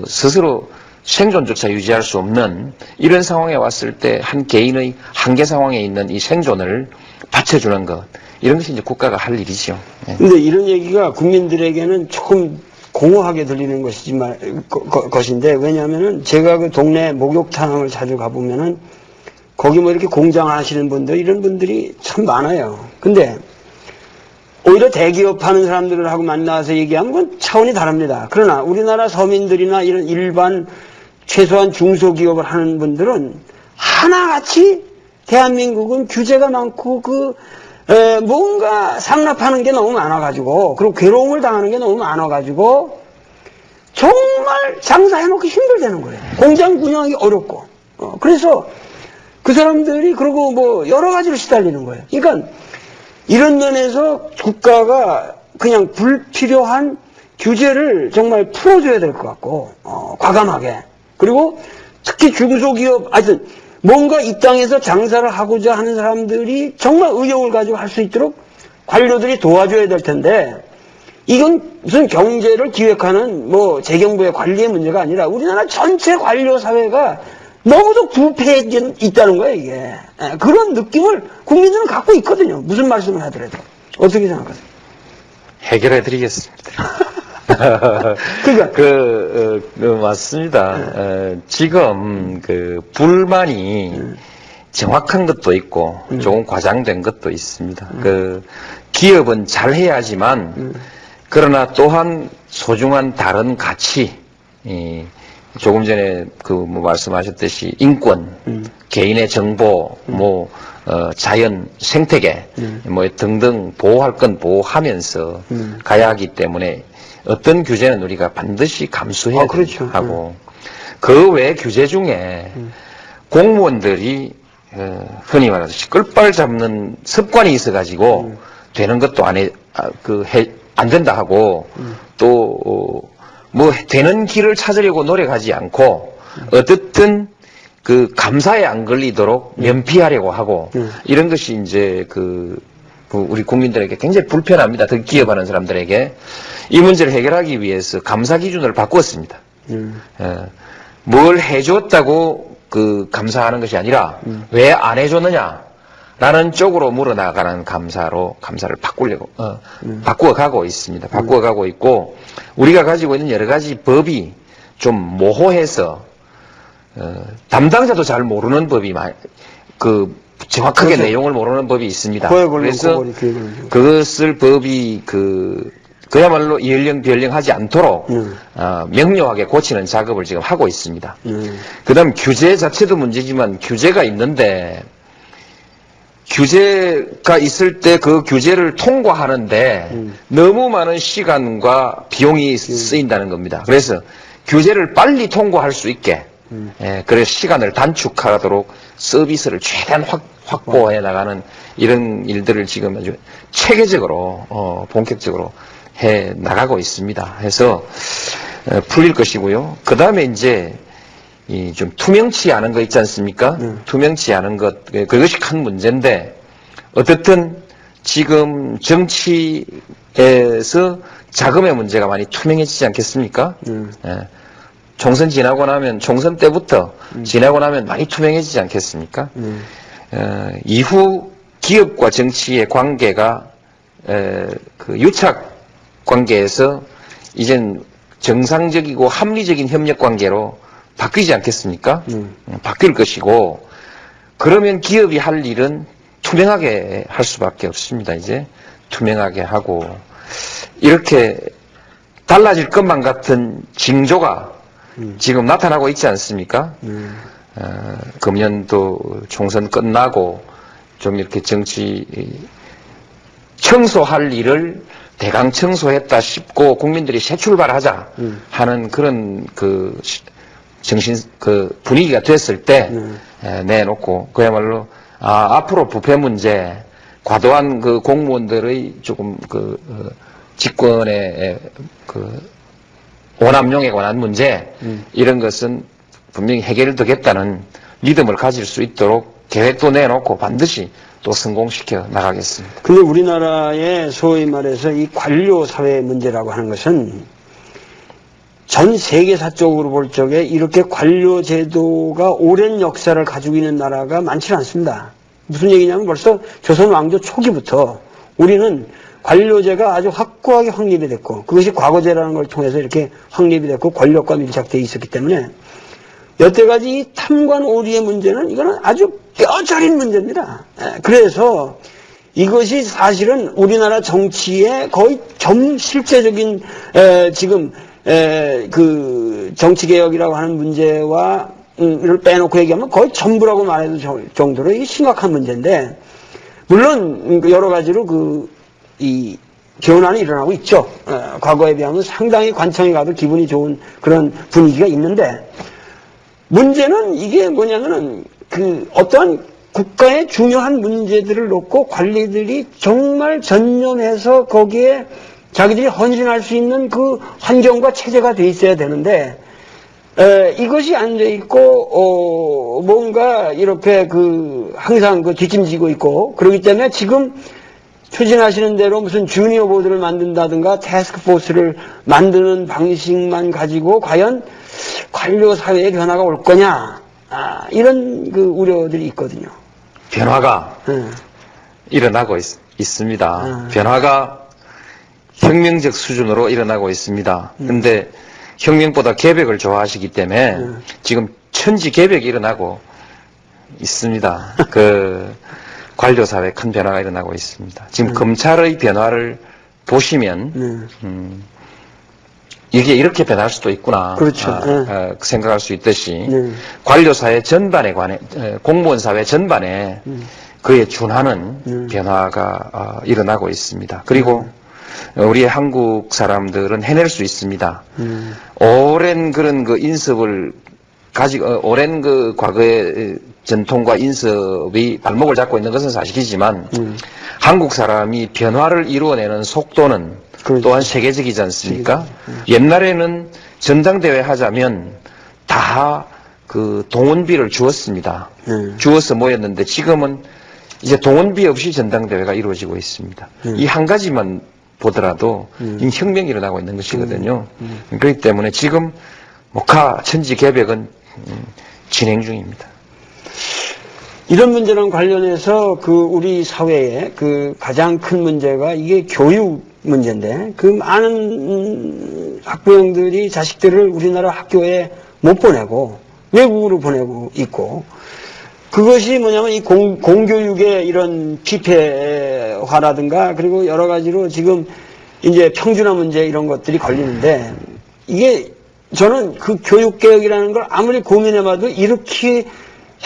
B: 스스로 생존조차 유지할 수 없는 이런 상황에 왔을 때 한 개인의 한계 상황에 있는 이 생존을 바쳐주는 것, 이런 것이 이제 국가가 할 일이죠.
A: 근데 이런 얘기가 국민들에게는 조금 공허하게 들리는 것인데, 왜냐하면은 제가 그 동네 목욕탕을 자주 가보면은 거기 뭐 이렇게 공장 하시는 분들, 이런 분들이 참 많아요. 근데 오히려 대기업 하는 사람들하고 만나서 얘기하면 그건 차원이 다릅니다. 그러나 우리나라 서민들이나 이런 일반 최소한 중소기업을 하는 분들은 하나같이 대한민국은 규제가 많고 뭔가 상납하는 게 너무 많아가지고, 그리고 괴로움을 당하는 게 너무 많아가지고 정말 장사해먹기 힘들다는 거예요. 공장 운영하기 어렵고. 그래서 그 사람들이 그러고 뭐 여러 가지로 시달리는 거예요. 그러니까 이런 면에서 국가가 그냥 불필요한 규제를 정말 풀어줘야 될 것 같고, 과감하게. 그리고 특히 중소기업, 하여튼 뭔가 이 땅에서 장사를 하고자 하는 사람들이 정말 의욕을 가지고 할 수 있도록 관료들이 도와줘야 될 텐데, 이건 무슨 경제를 기획하는 뭐 재경부의 관리의 문제가 아니라 우리나라 전체 관료 사회가 너무도 부패해 있다는 거예요, 이게. 그런 느낌을 국민들은 갖고 있거든요. 무슨 말씀을 하더라도. 어떻게 생각하세요?
B: 해결해 드리겠습니다.
A: 그러니까
B: 맞습니다. 지금 그 불만이 정확한 것도 있고 조금 과장된 것도 있습니다. 그 기업은 잘 해야지만 그러나 또한 소중한 다른 가치, 조금 전에 뭐 말씀하셨듯이 인권, 개인의 정보, 자연, 생태계, 등등 보호할 건 보호하면서 가야 하기 때문에 어떤 규제는 우리가 반드시 감수해야
A: 그렇죠.
B: 하고, 그 외 규제 중에 공무원들이 흔히 말하듯이 끌발 잡는 습관이 있어가지고 되는 것도 안 된다 하고, 또 뭐 되는 길을 찾으려고 노력하지 않고 어떻든 그 감사에 안 걸리도록 면피하려고 하고, 이런 것이 이제 우리 국민들에게 굉장히 불편합니다. 더 기업하는 사람들에게. 이 문제를 해결하기 위해서 감사 기준을 바꾸었습니다. 뭘 해줬다고 감사하는 것이 아니라 왜 안 해줬느냐라는 쪽으로 물어나가는 감사를 바꾸어가고 있습니다. 바꾸어가고 있고, 우리가 가지고 있는 여러 가지 법이 좀 모호해서 담당자도 잘 모르는 법이 그 정확하게
A: 그렇죠.
B: 내용을 모르는 법이 있습니다.
A: 고액을
B: 그래서
A: 놓고 교육을
B: 그것을 법이 그야말로 이연령 변령하지 않도록 명료하게 고치는 작업을 지금 하고 있습니다. 그다음 규제 자체도 문제지만 규제가 있는데 규제가 있을 때 그 규제를 통과하는데 너무 많은 시간과 비용이 쓰인다는 겁니다. 그래서 규제를 빨리 통과할 수 있게 그래서 시간을 단축하도록 서비스를 최대한 확보해 나가는 이런 일들을 지금 아주 체계적으로 본격적으로 해 나가고 있습니다. 해서 풀릴 것이고요. 그 다음에 이제 이 좀 투명치 않은 거 있지 않습니까? 투명치 않은 것 그것이 큰 문제인데 어떻든 지금 정치에서 자금의 문제가 많이 투명해지지 않겠습니까? 총선 지나고 나면 총선 때부터 지나고 나면 많이 투명해지지 않겠습니까? 이후 기업과 정치의 관계가 그 유착 관계에서 이젠 정상적이고 합리적인 협력 관계로 바뀌지 않겠습니까? 바뀔 것이고 그러면 기업이 할 일은 투명하게 할 수밖에 없습니다. 이제 투명하게 하고 이렇게 달라질 것만 같은 징조가 지금 나타나고 있지 않습니까? 금년도 총선 끝나고 좀 이렇게 정치 청소할 일을 대강 청소했다 싶고 국민들이 새 출발하자 하는 그런 분위기가 됐을 때 내놓고 그야말로 앞으로 부패 문제, 과도한 그 공무원들의 조금 직권의 오남용에 관한 문제 이런 것은 분명히 해결되겠다는 믿음을 가질 수 있도록 계획도 내놓고 반드시 또 성공시켜 나가겠습니다.
A: 근데 우리나라의 소위 말해서 이 관료 사회 문제라고 하는 것은 전 세계사적으로 볼 적에 이렇게 관료 제도가 오랜 역사를 가지고 있는 나라가 많지 않습니다. 무슨 얘기냐면 벌써 조선 왕조 초기부터 우리는 관료제가 아주 확고하게 확립이 됐고 그것이 과거제라는 걸 통해서 이렇게 확립이 됐고 권력과 밀착되어 있었기 때문에 여태까지 이 탐관 오리의 문제는 이거는 아주 뼈저린 문제입니다. 그래서 이것이 사실은 우리나라 정치의 거의 실제적인 지금 그 정치개혁이라고 하는 문제와 를 빼놓고 얘기하면 거의 전부라고 말해도 정도로 이게 심각한 문제인데 물론 여러 가지로 이 교란이 일어나고 있죠. 과거에 비하면 상당히 관청에 가도 기분이 좋은 그런 분위기가 있는데 문제는 이게 뭐냐면은 어떠한 국가의 중요한 문제들을 놓고 관리들이 정말 전념해서 거기에 자기들이 헌신할 수 있는 그 환경과 체제가 돼 있어야 되는데 이것이 안 돼 있고 뭔가 이렇게 항상 뒷짐지고 있고 그렇기 때문에 지금 추진하시는 대로 무슨 주니어 보드를 만든다든가 태스크포스를 만드는 방식만 가지고 과연 관료 사회의 변화가 올 거냐 이런 우려들이 있거든요.
B: 변화가 일어나고 있습니다. 변화가 혁명적 수준으로 일어나고 있습니다. 근데 혁명보다 개벽을 좋아하시기 때문에 지금 천지 개벽이 일어나고 있습니다. 관료 사회에 큰 변화가 일어나고 있습니다. 지금 검찰의 변화를 보시면 이게 이렇게 변할 수도 있구나.
A: 그렇죠.
B: 생각할 수 있듯이 관료 사회 전반에 관해 공무원 사회 전반에 그에 준하는 변화가 일어나고 있습니다. 그리고 우리 한국 사람들은 해낼 수 있습니다. 오랜 그런 인습을 가지고 오랜 과거의 전통과 인습이 발목을 잡고 있는 것은 사실이지만 한국 사람이 변화를 이루어내는 속도는 그렇죠. 또한 세계적이지 않습니까? 옛날에는 전당대회 하자면 다 동원비를 주었습니다. 주어서 모였는데 지금은 이제 동원비 없이 전당대회가 이루어지고 있습니다. 이 한 가지만 보더라도 이미 혁명이 일어나고 있는 것이거든요. 그렇기 때문에 지금 목화 천지개벽은 진행 중입니다.
A: 이런 문제랑 관련해서 우리 사회의 가장 큰 문제가 이게 교육 문제인데 많은 학부형들이 자식들을 우리나라 학교에 못 보내고 외국으로 보내고 있고 그것이 뭐냐면 이 공교육의 이런 피폐화라든가 그리고 여러 가지로 지금 이제 평준화 문제 이런 것들이 걸리는데 이게 저는 그 교육개혁이라는 걸 아무리 고민해봐도 이렇게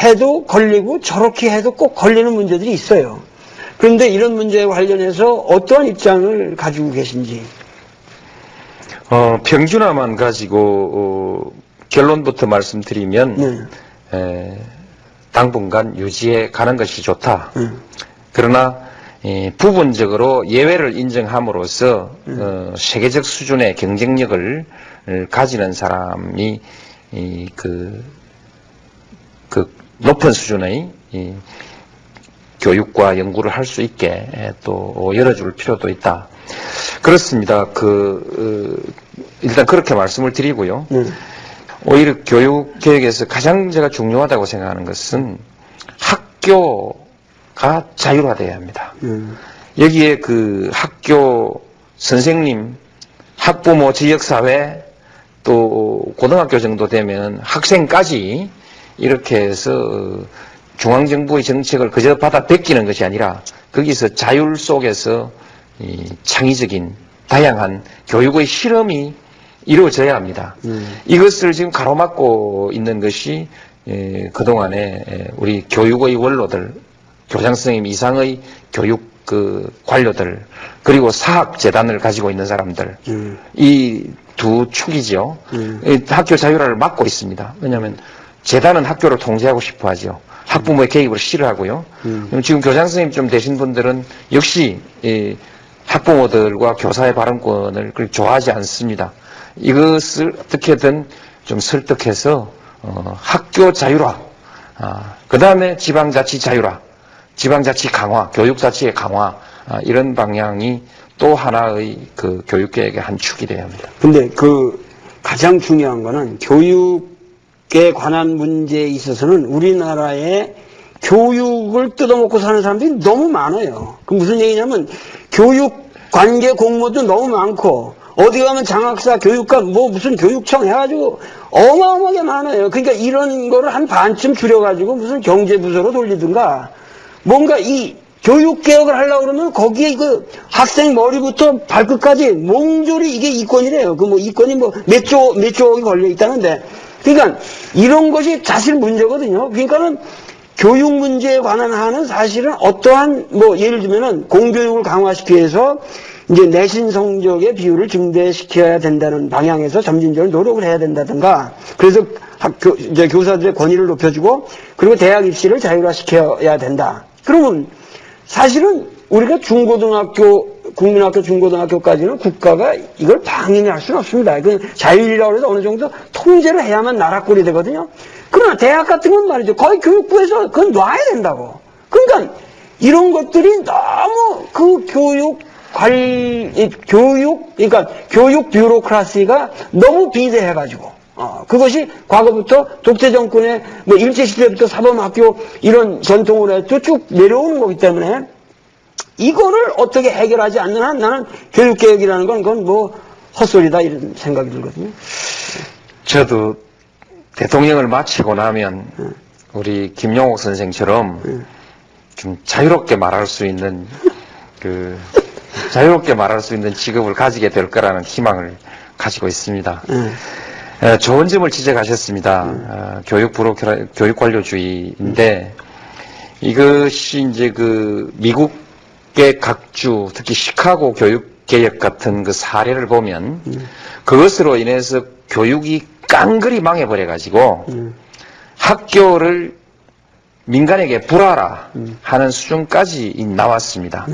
A: 해도 걸리고 저렇게 해도 꼭 걸리는 문제들이 있어요. 그런데 이런 문제에 관련해서 어떠한 입장을 가지고 계신지.
B: 평준화만 가지고 결론부터 말씀드리면 당분간 유지해 가는 것이 좋다. 그러나 부분적으로 예외를 인정함으로써 세계적 수준의 경쟁력을 가지는 사람이 그 높은 수준의 교육과 연구를 할 수 있게 또 열어줄 필요도 있다. 그렇습니다. 일단 그렇게 말씀을 드리고요. 오히려 교육 계획에서 가장 제가 중요하다고 생각하는 것은 학교가 자율화되어야 합니다. 여기에 그 학교 선생님, 학부모, 지역사회 또 고등학교 정도 되면 학생까지 이렇게 해서 중앙정부의 정책을 그저 받아 베끼는 것이 아니라 거기서 자율 속에서 이 창의적인 다양한 교육의 실험이 이루어져야 합니다. 이것을 지금 가로막고 있는 것이 그동안에 우리 교육의 원로들, 교장선생님 이상의 교육 관료들, 그리고 사학재단을 가지고 있는 사람들, 이 두 축이죠. 학교 자율화를 막고 있습니다. 왜냐하면 재단은 학교를 통제하고 싶어 하죠. 학부모의 개입을 싫어하고요. 지금 교장선생님 좀 되신 분들은 역시 학부모들과 교사의 발언권을 좋아하지 않습니다. 이것을 어떻게든 좀 설득해서 학교 자율화, 그 다음에 지방자치 자율화, 지방자치 강화, 교육자치의 강화, 이런 방향이 또 하나의 그 교육계획의 한 축이 되어야 합니다.
A: 근데 가장 중요한 거는 교육에 관한 문제에 있어서는 우리나라의 교육을 뜯어먹고 사는 사람들이 너무 많아요. 그 무슨 얘기냐면 교육 관계 공무도 너무 많고 어디 가면 장학사, 교육감, 무슨 교육청 해가지고 어마어마하게 많아요. 그러니까 이런 거를 한 반쯤 줄여가지고 무슨 경제부서로 돌리든가 뭔가 이 교육개혁을 하려고 그러면 거기에 그 학생 머리부터 발끝까지 몽졸이 이게 이권이래요. 이권이 몇 조억이 걸려 있다는데. 그러니까 이런 것이 사실 문제거든요. 그러니까는 교육 문제에 관한 한은 사실은 어떠한 예를 들면은 공교육을 강화시키기 위해서 이제 내신 성적의 비율을 증대시켜야 된다는 방향에서 점진적으로 노력을 해야 된다든가, 그래서 이제 교사들의 권위를 높여주고, 그리고 대학 입시를 자율화시켜야 된다. 그러면 사실은 우리가 중고등학교, 국민학교, 중고등학교까지는 국가가 이걸 방임할 수는 없습니다. 이건 자율이라고 해서 어느 정도 통제를 해야만 나라꼴이 되거든요. 그러나 대학 같은 건 말이죠. 거의 교육부에서 그건 놔야 된다고. 그러니까 이런 것들이 너무 그 그러니까 교육 뷰로크라시가 너무 비대해가지고, 그것이 과거부터 독재 정권의 일제시대부터 사범학교 이런 전통으로 해서 쭉 내려오는 거기 때문에 이거를 어떻게 해결하지 않는 한 나는 교육개혁이라는 건 그건 헛소리다 이런 생각이 들거든요.
B: 저도 대통령을 마치고 나면 우리 김용옥 선생처럼 좀 자유롭게 말할 수 있는 직업을 가지게 될 거라는 희망을 가지고 있습니다. 좋은 점을 지적하셨습니다. 교육 관료주의인데 이것이 이제 미국의 각주, 특히 시카고 교육 개혁 같은 그 사례를 보면 그것으로 인해서 교육이 깡그리 망해버려 가지고 학교를 민간에게 불하라 하는 수준까지 나왔습니다.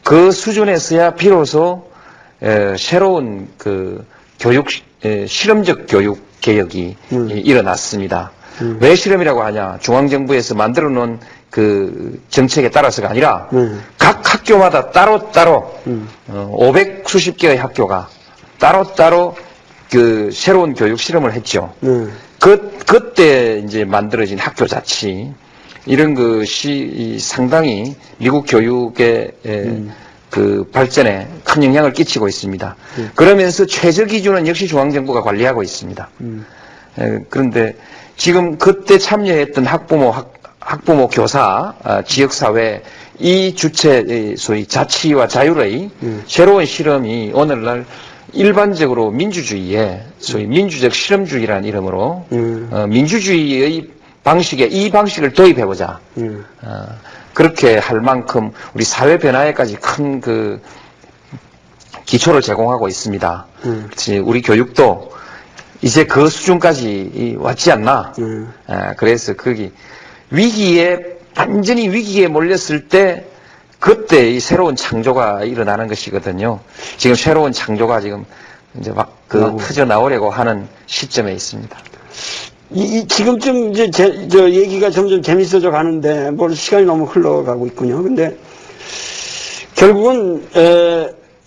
B: 그 수준에서야 비로소 새로운 실험적 교육 개혁이 일어났습니다. 왜 실험이라고 하냐? 중앙정부에서 만들어 놓은 그 정책에 따라서가 아니라 각 학교마다 따로따로 500수십 개의 학교가 따로따로 새로운 교육 실험을 했죠. 그때 이제 만들어진 학교 자치, 이런 것이 상당히 미국 교육의 발전에 큰 영향을 끼치고 있습니다. 그러면서 최저 기준은 역시 중앙정부가 관리하고 있습니다. 그런데 지금 그때 참여했던 학부모, 학부모, 교사, 지역사회 이 주체 소위 자치와 자율의 새로운 실험이 오늘날 일반적으로 민주주의에 소위 민주적 실험주의라는 이름으로 민주주의의 방식에 이 방식을 도입해보자. 그렇게 할 만큼 우리 사회 변화에까지 큰 그 기초를 제공하고 있습니다. 우리 교육도 이제 그 수준까지 왔지 않나. 그래서 거기 완전히 위기에 몰렸을 때 그때 이 새로운 창조가 일어나는 것이거든요. 지금 새로운 창조가 지금 이제 막 터져 나오려고 하는 시점에 있습니다.
A: 지금쯤 이제 저 얘기가 점점 재밌어져 가는데 벌써 시간이 너무 흘러가고 있군요. 근데 결국은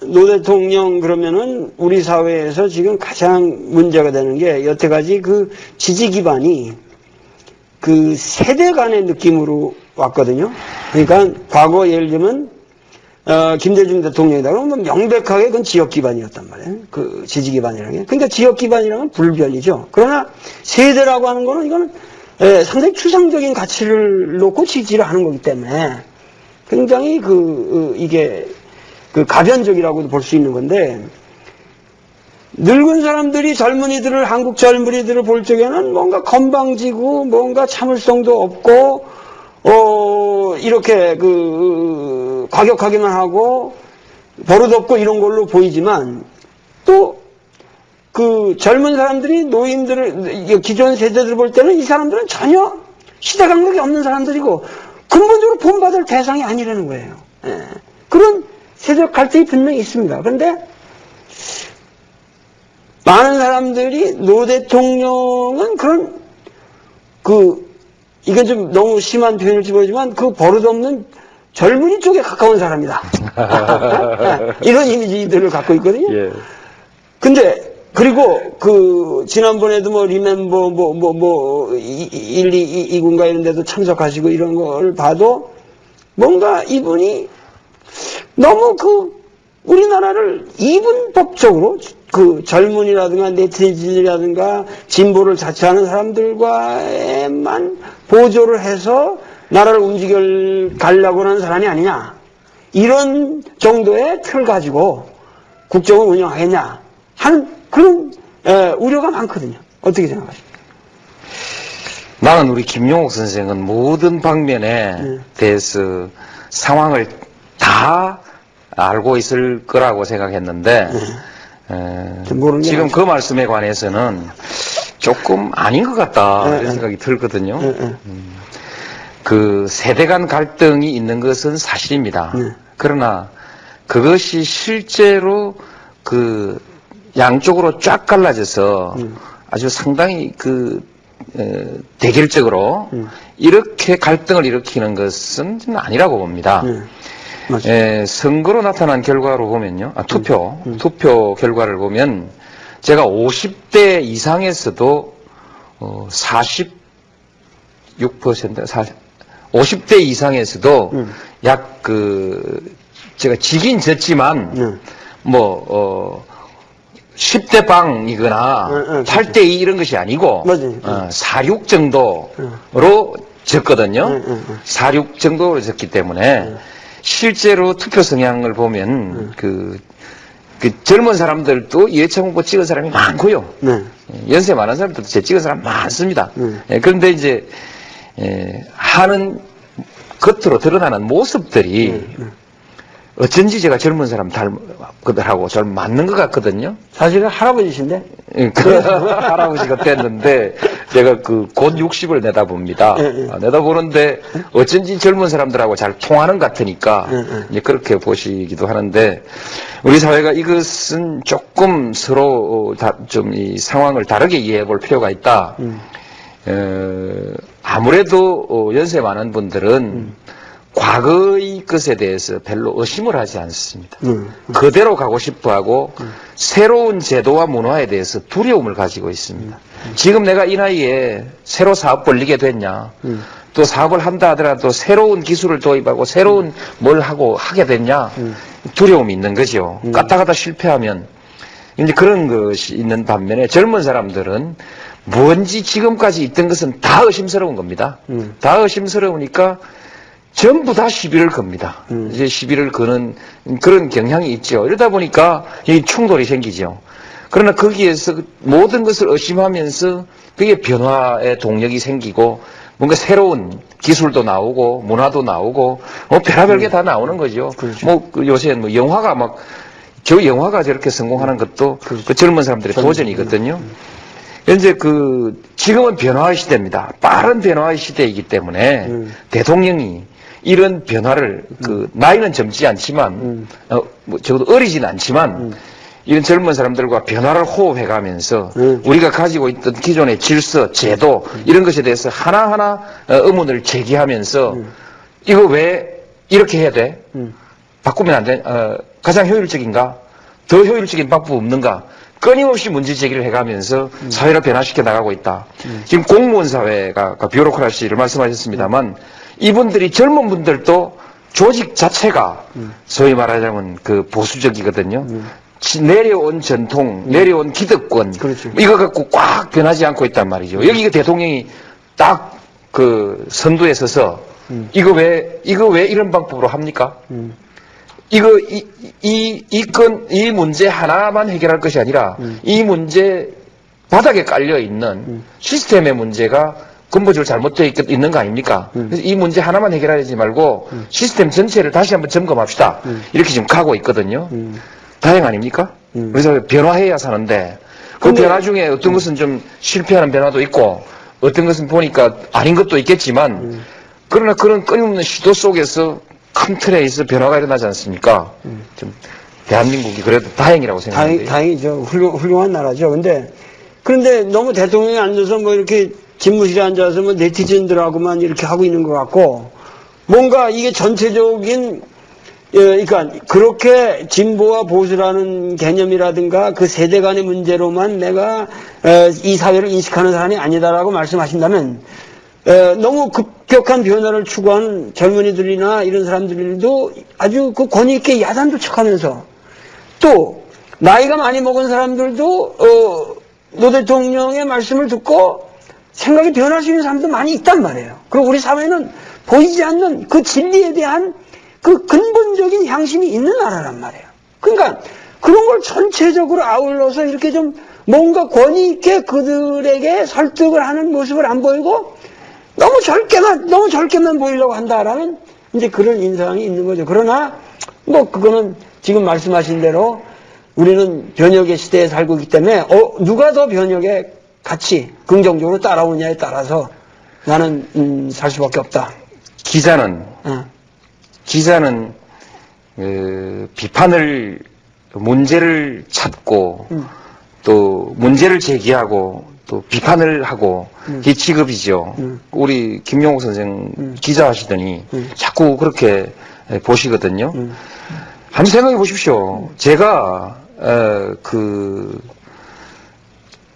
A: 노 대통령 그러면은 우리 사회에서 지금 가장 문제가 되는 게 여태까지 그 지지 기반이 그 세대 간의 느낌으로 왔거든요. 그러니까 과거 예를 들면 김대중 대통령이다 그러면 명백하게 그건 지역 기반이었단 말이에요. 그 지지 기반이라는 게. 그러니까 지역 기반이라면 불변이죠. 그러나 세대라고 하는 거는 이거는 상당히 추상적인 가치를 놓고 지지를 하는 거기 때문에 굉장히 이게 가변적이라고도 볼 수 있는 건데 늙은 사람들이 젊은이들을 한국 젊은이들을 볼 적에는 뭔가 건방지고 뭔가 참을성도 없고 이렇게 과격하기만 하고 버릇없고 이런 걸로 보이지만 또 그 젊은 사람들이 노인들을 기존 세대들 볼 때는 이 사람들은 전혀 시대 감각이 없는 사람들이고 근본적으로 본받을 대상이 아니라는 거예요. 그런 세대적 갈등이 분명히 있습니다. 그런데 많은 사람들이 노 대통령은 그런 이건 좀 너무 심한 표현일지 모르지만 그 버릇없는 젊은이 쪽에 가까운 사람이다. 이런 이미지들을 갖고 있거든요.
B: 예.
A: 근데 그리고 지난번에도 리멤버 1,2,2군가 이런 데도 참석하시고 이런 걸 봐도 뭔가 이분이 너무 우리나라를 이분법적으로 젊은이라든가 네티즌이라든가 진보를 자처하는 사람들과에만 보조를 해서 나라를 움직여 가려고 하는 사람이 아니냐. 이런 정도의 틀 가지고 국정을 운영하겠냐 하는 그런 우려가 많거든요. 어떻게 생각하십니까?
B: 나는 우리 김용옥 선생은 모든 방면에 대해서 상황을 다 알고 있을 거라고 생각했는데 지금 그 말씀에 관해서는 조금 아닌 것 같다 이런 생각이 들거든요. 그 세대 간 갈등이 있는 것은 사실입니다. 그러나 그것이 실제로 양쪽으로 쫙 갈라져서 아주 상당히 대결적으로 이렇게 갈등을 일으키는 것은 아니라고 봅니다. 선거로 나타난 결과로 보면요. 투표 결과를 보면 제가 50대 이상에서도 50대 이상에서도 약 제가 지긴 졌지만 10대 방이거나 8대 2 이런 것이 아니고 4-6 정도로 졌거든요. 4-6 정도로 졌기 때문에 실제로 투표 성향을 보면 젊은 사람들도 이해창 후보 찍은 사람이 많고요. 연세 많은 사람들도 제 찍은 사람 많습니다. 그런데 이제 하는 겉으로 드러나는 모습들이 어쩐지 제가 젊은 사람 닮은하고 잘 맞는 것 같거든요.
A: 사실은 할아버지신데?
B: 할아버지가 됐는데, 제가 곧 60을 내다봅니다. 내다보는데, 어쩐지 젊은 사람들하고 잘 통하는 것 같으니까, 이제 그렇게 보시기도 하는데, 우리 사회가 이것은 조금 서로 좀 이 상황을 다르게 이해해 볼 필요가 있다. 아무래도 연세 많은 분들은 과거의 것에 대해서 별로 의심을 하지 않습니다. 그대로 가고 싶어하고 새로운 제도와 문화에 대해서 두려움을 가지고 있습니다. 지금 내가 이 나이에 새로 사업 벌리게 됐냐, 또 사업을 한다 하더라도 새로운 기술을 도입하고 새로운 뭘 하게 됐냐, 두려움이 있는 거죠. 까딱하다 실패하면 이제 그런 것이 있는 반면에 젊은 사람들은 뭔지 지금까지 있던 것은 다 의심스러운 겁니다. 다 의심스러우니까 전부 다 시비를 겁니다. 이제 시비를 거는 그런 경향이 있죠. 이러다 보니까 이 충돌이 생기죠. 그러나 거기에서 모든 것을 의심하면서 그게 변화의 동력이 생기고 뭔가 새로운 기술도 나오고 문화도 나오고 뭐 별의별 게 다 나오는 거죠.
A: 그렇죠.
B: 뭐 요새 뭐 영화가 막 저 영화가 저렇게 성공하는 것도
A: 그렇죠.
B: 그 젊은 사람들의 도전이거든요. 이제 지금은 변화의 시대입니다. 빠른 변화의 시대이기 때문에 대통령이 이런 변화를 나이는 젊지 않지만 뭐 적어도 어리진 않지만 이런 젊은 사람들과 변화를 호흡해가면서 우리가 가지고 있던 기존의 질서, 제도 이런 것에 대해서 하나하나 의문을 제기하면서 이거 왜 이렇게 해야 돼? 바꾸면 안 돼? 가장 효율적인가? 더 효율적인 방법 없는가? 끊임없이 문제 제기를 해가면서 사회를 변화시켜 나가고 있다. 지금 공무원 사회가 뷰로크라시를 말씀하셨습니다만 이분들이 젊은 분들도 조직 자체가 소위 말하자면 보수적이거든요. 내려온 전통, 내려온 기득권,
A: 그렇죠.
B: 이거 갖고 꽉 변하지 않고 있단 말이죠. 여기 대통령이 딱 선두에 서서 이거 왜 이런 방법으로 합니까? 이 문제 하나만 해결할 것이 아니라 이 문제 바닥에 깔려 있는 시스템의 문제가 근본적으로 잘못되어 있는 거 아닙니까? 그래서 이 문제 하나만 해결하지 말고 시스템 전체를 다시 한번 점검합시다. 이렇게 지금 가고 있거든요. 다행 아닙니까? 그래서 변화해야 사는데 그 변화 중에 어떤 것은 좀 실패하는 변화도 있고 어떤 것은 보니까 아닌 것도 있겠지만 그러나 그런 끊임없는 시도 속에서 큰 틀에 있어 변화가 일어나지 않습니까? 좀 대한민국이 그래도 다행이라고 생각합니다.
A: 다행이죠. 훌륭한 나라죠. 그런데 너무 대통령이 앉아서 뭐 이렇게 집무실에 앉아서 뭐 네티즌들하고만 이렇게 하고 있는 것 같고 뭔가 이게 전체적인 그러니까 그렇게 진보와 보수라는 개념이라든가 그 세대 간의 문제로만 내가 이 사회를 인식하는 사람이 아니다라고 말씀하신다면 너무 급격한 변화를 추구하는 젊은이들이나 이런 사람들도 아주 권위 있게 야단도 척하면서 또 나이가 많이 먹은 사람들도 노 대통령의 말씀을 듣고 생각이 변할 수 있는 사람도 많이 있단 말이에요. 그리고 우리 사회는 보이지 않는 그 진리에 대한 그 근본적인 향심이 있는 나라란 말이에요. 그러니까 그런 걸 전체적으로 아울러서 이렇게 좀 뭔가 권위 있게 그들에게 설득을 하는 모습을 안 보이고 너무 젊게만 보이려고 한다라는 이제 그런 인상이 있는 거죠. 그러나 뭐 그거는 지금 말씀하신 대로 우리는 변혁의 시대에 살고 있기 때문에 누가 더 변혁에 같이 긍정적으로 따라오냐에 따라서 나는 살 수밖에 없다.
B: 기자는 비판을 문제를 찾고 또 문제를 제기하고 또 비판을 하고 이 직업이죠. 우리 김용옥 선생 기자 하시더니 자꾸 그렇게 보시거든요. 한번 생각해 보십시오. 제가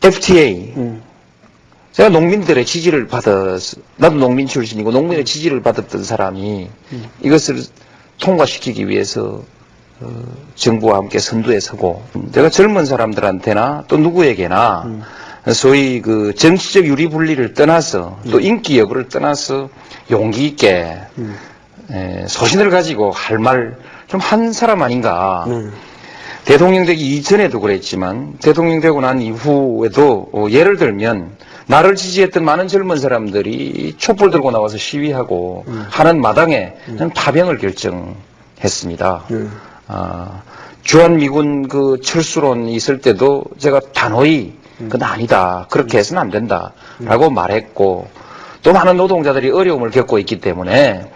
B: FTA 제가 농민들의 지지를 나도 농민 출신이고 농민의 지지를 받았던 사람이 이것을 통과시키기 위해서 정부와 함께 선두에 서고 내가 젊은 사람들한테나 또 누구에게나 소위 정치적 유리분리를 떠나서 또 인기 여부를 떠나서 용기 있게 소신을 가지고 할 말 좀 한 사람 아닌가. 대통령 되기 이전에도 그랬지만 대통령 되고 난 이후에도 예를 들면 나를 지지했던 많은 젊은 사람들이 촛불 들고 나와서 시위하고 하는 마당에 파병을 결정했습니다. 주한미군 철수론이 있을 때도 제가 단호히 그건 아니다. 그렇게 해서는 안 된다라고 말했고 또 많은 노동자들이 어려움을 겪고 있기 때문에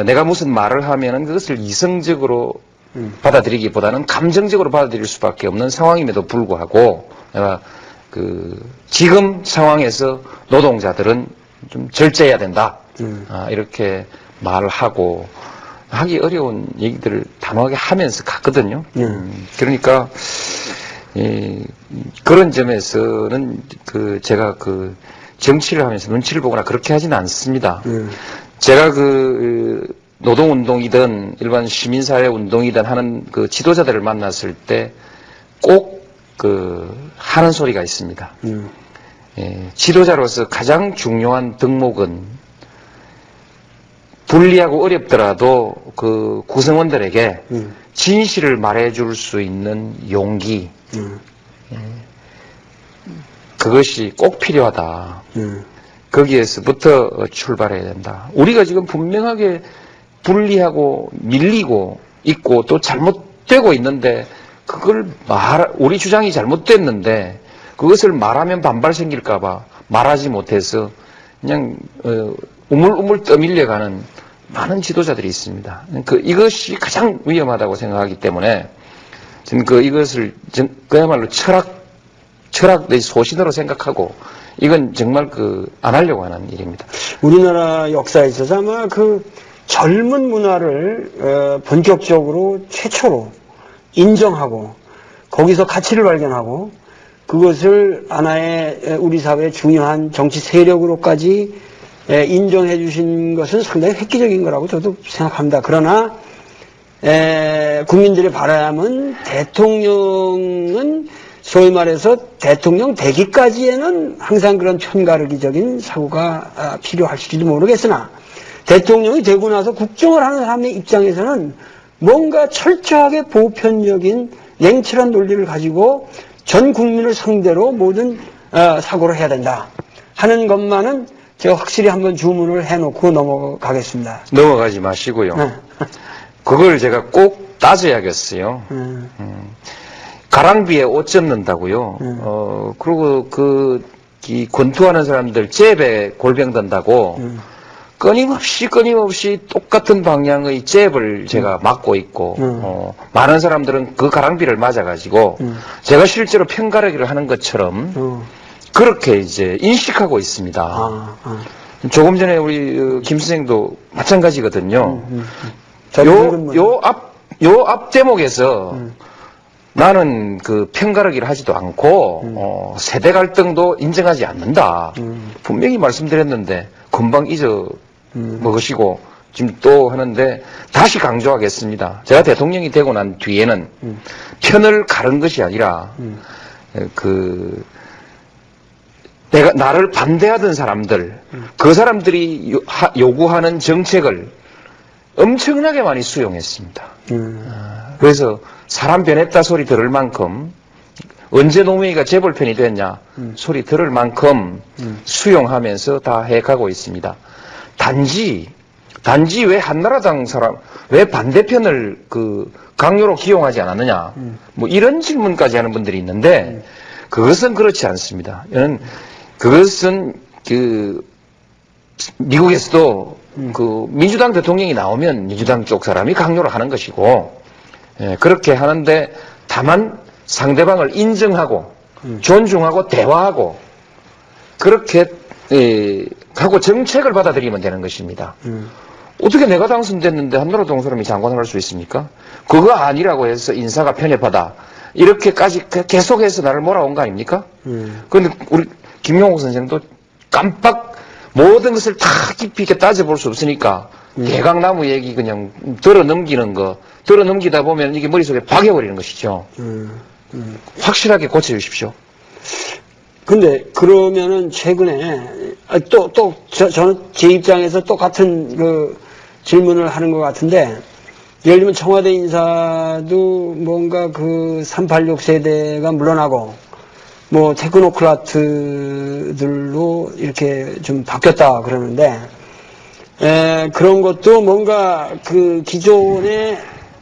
B: 내가 무슨 말을 하면은 그것을 이성적으로 받아들이기보다는 감정적으로 받아들일 수밖에 없는 상황임에도 불구하고 내가 지금 상황에서 노동자들은 좀 절제해야 된다. 이렇게 말을 하고 하기 어려운 얘기들을 단호하게 하면서 갔거든요. 그러니까 그런 점에서는 제가 정치를 하면서 눈치를 보거나 그렇게 하지는 않습니다. 제가 노동운동이든 일반 시민사회 운동이든 하는 지도자들을 만났을 때 꼭 하는 소리가 있습니다. 지도자로서 가장 중요한 덕목은 불리하고 어렵더라도 그 구성원들에게 진실을 말해줄 수 있는 용기, 그것이 꼭 필요하다. 거기에서부터 출발해야 된다. 우리가 지금 분명하게 불리하고 밀리고 있고 또 잘못되고 있는데 그걸 우리 주장이 잘못됐는데 그것을 말하면 반발 생길까봐 말하지 못해서 그냥 우물우물 떠밀려가는 많은 지도자들이 있습니다. 이것이 가장 위험하다고 생각하기 때문에 저는 이것을 그야말로 철학의 소신으로 생각하고 이건 정말 안 하려고 하는 일입니다.
A: 우리나라 역사에 있어서 아마 젊은 문화를 본격적으로 최초로 인정하고 거기서 가치를 발견하고 그것을 하나의 우리 사회의 중요한 정치 세력으로까지 인정해 주신 것은 상당히 획기적인 거라고 저도 생각합니다. 그러나 국민들의 바람은 대통령은 소위 말해서 대통령 되기까지에는 항상 그런 편가르기적인 사고가 필요할지도 모르겠으나 대통령이 되고 나서 국정을 하는 사람의 입장에서는 뭔가 철저하게 보편적인 냉철한 논리를 가지고 전 국민을 상대로 모든 사고를 해야 된다 하는 것만은 제가 확실히 한번 주문을 해놓고 넘어가겠습니다.
B: 넘어가지 마시고요.
A: 네.
B: 그걸 제가 꼭 따져야겠어요. 가랑비에 옷 젖는다고요. 그리고 이 권투하는 사람들 잽에 골병 든다고 끊임없이 똑같은 방향의 잽을 제가 맞고 있고 많은 사람들은 그 가랑비를 맞아가지고 제가 실제로 편가르기를 하는 것처럼 그렇게 이제 인식하고 있습니다. 조금 전에 우리 김 선생도 마찬가지거든요. 요 앞 대목에서 나는 편가르기를 하지도 않고 세대 갈등도 인정하지 않는다. 분명히 말씀드렸는데 금방 잊어먹으시고 지금 또 하는데 다시 강조하겠습니다. 제가 대통령이 되고 난 뒤에는 편을 가른 것이 아니라 내가 나를 반대하던 사람들, 그 사람들이 요구하는 정책을 엄청나게 많이 수용했습니다. 그래서 사람 변했다 소리 들을 만큼 언제 노무현이가 재벌편이 됐냐 소리 들을 만큼 수용하면서 다 해가고 있습니다. 단지 왜 한나라당 사람 왜 반대편을 강요로 기용하지 않았느냐 뭐 이런 질문까지 하는 분들이 있는데 그것은 그렇지 않습니다. 그것은 미국에서도 민주당 대통령이 나오면 민주당 쪽 사람이 강요를 하는 것이고 그렇게 하는데 다만 상대방을 인정하고 존중하고 대화하고 그렇게 하고 정책을 받아들이면 되는 것입니다. 어떻게 내가 당선됐는데 한나라당 사람이 장관을 할 수 있습니까? 그거 아니라고 해서 인사가 편협하다. 이렇게까지 계속해서 나를 몰아온 거 아닙니까? 그런데 우리 김용옥 선생도 깜빡 모든 것을 다 깊이 있게 따져볼 수 없으니까 대강나무 얘기 그냥 들어 넘기다 보면 이게 머릿속에 박여버리는 것이죠. 확실하게 고쳐주십시오.
A: 근데 그러면은 최근에 저는 제 입장에서 똑같은 질문을 하는 것 같은데 예를 들면 청와대 인사도 뭔가 386 세대가 물러나고 뭐 테크노크라트들로 이렇게 좀 바뀌었다 그러는데 그런 것도 뭔가 기존의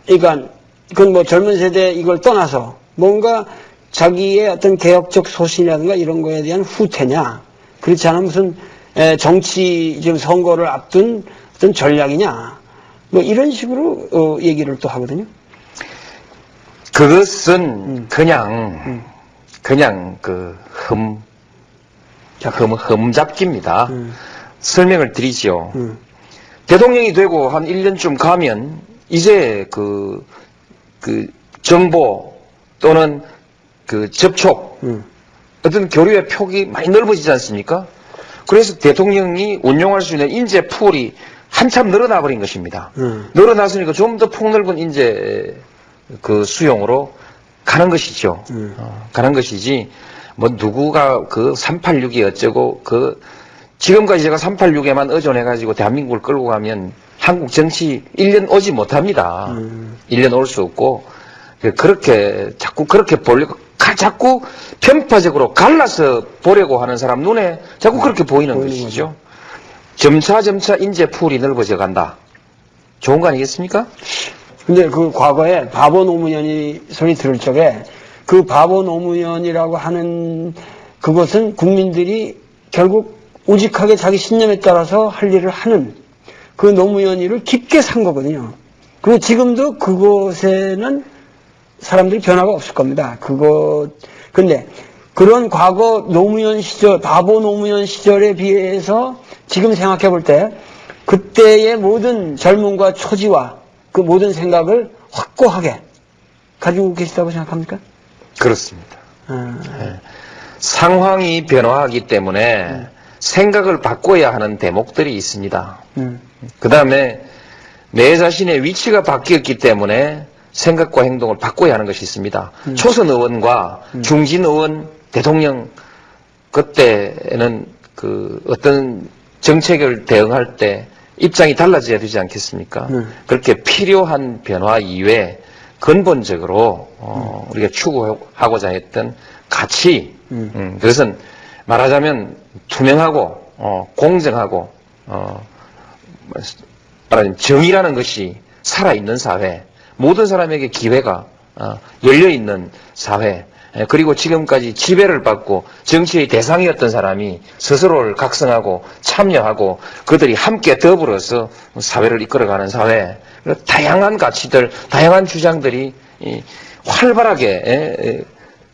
A: 그러니까 그건 뭐 젊은 세대 이걸 떠나서 뭔가 자기의 어떤 개혁적 소신이라든가 이런 거에 대한 후퇴냐 그렇지 않으면 무슨 정치 지금 선거를 앞둔 어떤 전략이냐 뭐 이런 식으로 얘기를 또 하거든요.
B: 그것은 그냥 흠잡기입니다. 설명을 드리죠. 대통령이 되고 한 1년쯤 가면 이제 정보 또는 접촉 어떤 교류의 폭이 많이 넓어지지 않습니까? 그래서 대통령이 운용할 수 있는 인재 풀이 한참 늘어나 버린 것입니다. 늘어났으니까 좀 더 폭넓은 인재 수용으로 가는 것이죠. 가는 것이지 뭐 누구가 그 386이 어쩌고 지금까지 제가 386에만 의존해가지고 대한민국을 끌고 가면 한국 정치 1년 오지 못합니다. 1년 올 수 없고 그렇게 자꾸 그렇게 보려고 자꾸 편파적으로 갈라서 보려고 하는 사람 눈에 자꾸 그렇게 보이는 것이죠. 점차 인재 풀이 넓어져 간다. 좋은 거 아니겠습니까?
A: 근데 그 과거에 바보 노무현이 소리 들을 적에 그 바보 노무현이라고 하는 그것은 국민들이 결국 오직하게 자기 신념에 따라서 할 일을 하는 그 노무현이를 깊게 산 거거든요. 그리고 지금도 그곳에는 사람들이 변화가 없을 겁니다. 근데 그런 과거 노무현 시절, 바보 노무현 시절에 비해서 지금 생각해 볼 때 그때의 모든 젊음과 초지와 그 모든 생각을 확고하게 가지고 계시다고 생각합니까?
B: 그렇습니다. 네. 상황이 변화하기 때문에 생각을 바꿔야 하는 대목들이 있습니다. 그 다음에 내 자신의 위치가 바뀌었기 때문에 생각과 행동을 바꿔야 하는 것이 있습니다. 초선 의원과 중진 의원, 대통령 그때는 그 어떤 정책을 대응할 때 입장이 달라져야 되지 않겠습니까? 그렇게 필요한 변화 이외에 근본적으로 우리가 추구하고자 했던 가치, 그것은 말하자면 투명하고 공정하고 말하자면 정의라는 것이 살아있는 사회, 모든 사람에게 기회가 열려있는 사회, 그리고 지금까지 지배를 받고 정치의 대상이었던 사람이 스스로를 각성하고 참여하고 그들이 함께 더불어서 사회를 이끌어가는 사회, 다양한 가치들, 다양한 주장들이 활발하게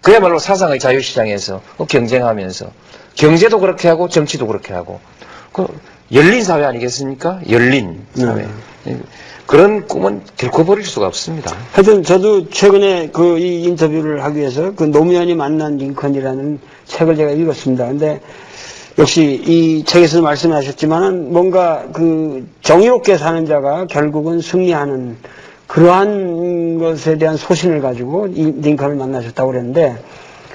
B: 그야말로 사상의 자유시장에서 경쟁하면서 경제도 그렇게 하고 정치도 그렇게 하고 열린 사회 아니겠습니까? 열린 사회. 그런 꿈은 결코 버릴 수가 없습니다.
A: 하여튼 저도 최근에 이 인터뷰를 하기 위해서 그 노무현이 만난 링컨이라는 책을 제가 읽었습니다. 근데 역시 이 책에서 말씀하셨지만은 뭔가 그 정의롭게 사는 자가 결국은 승리하는 그러한 것에 대한 소신을 가지고 이 링컨을 만나셨다고 그랬는데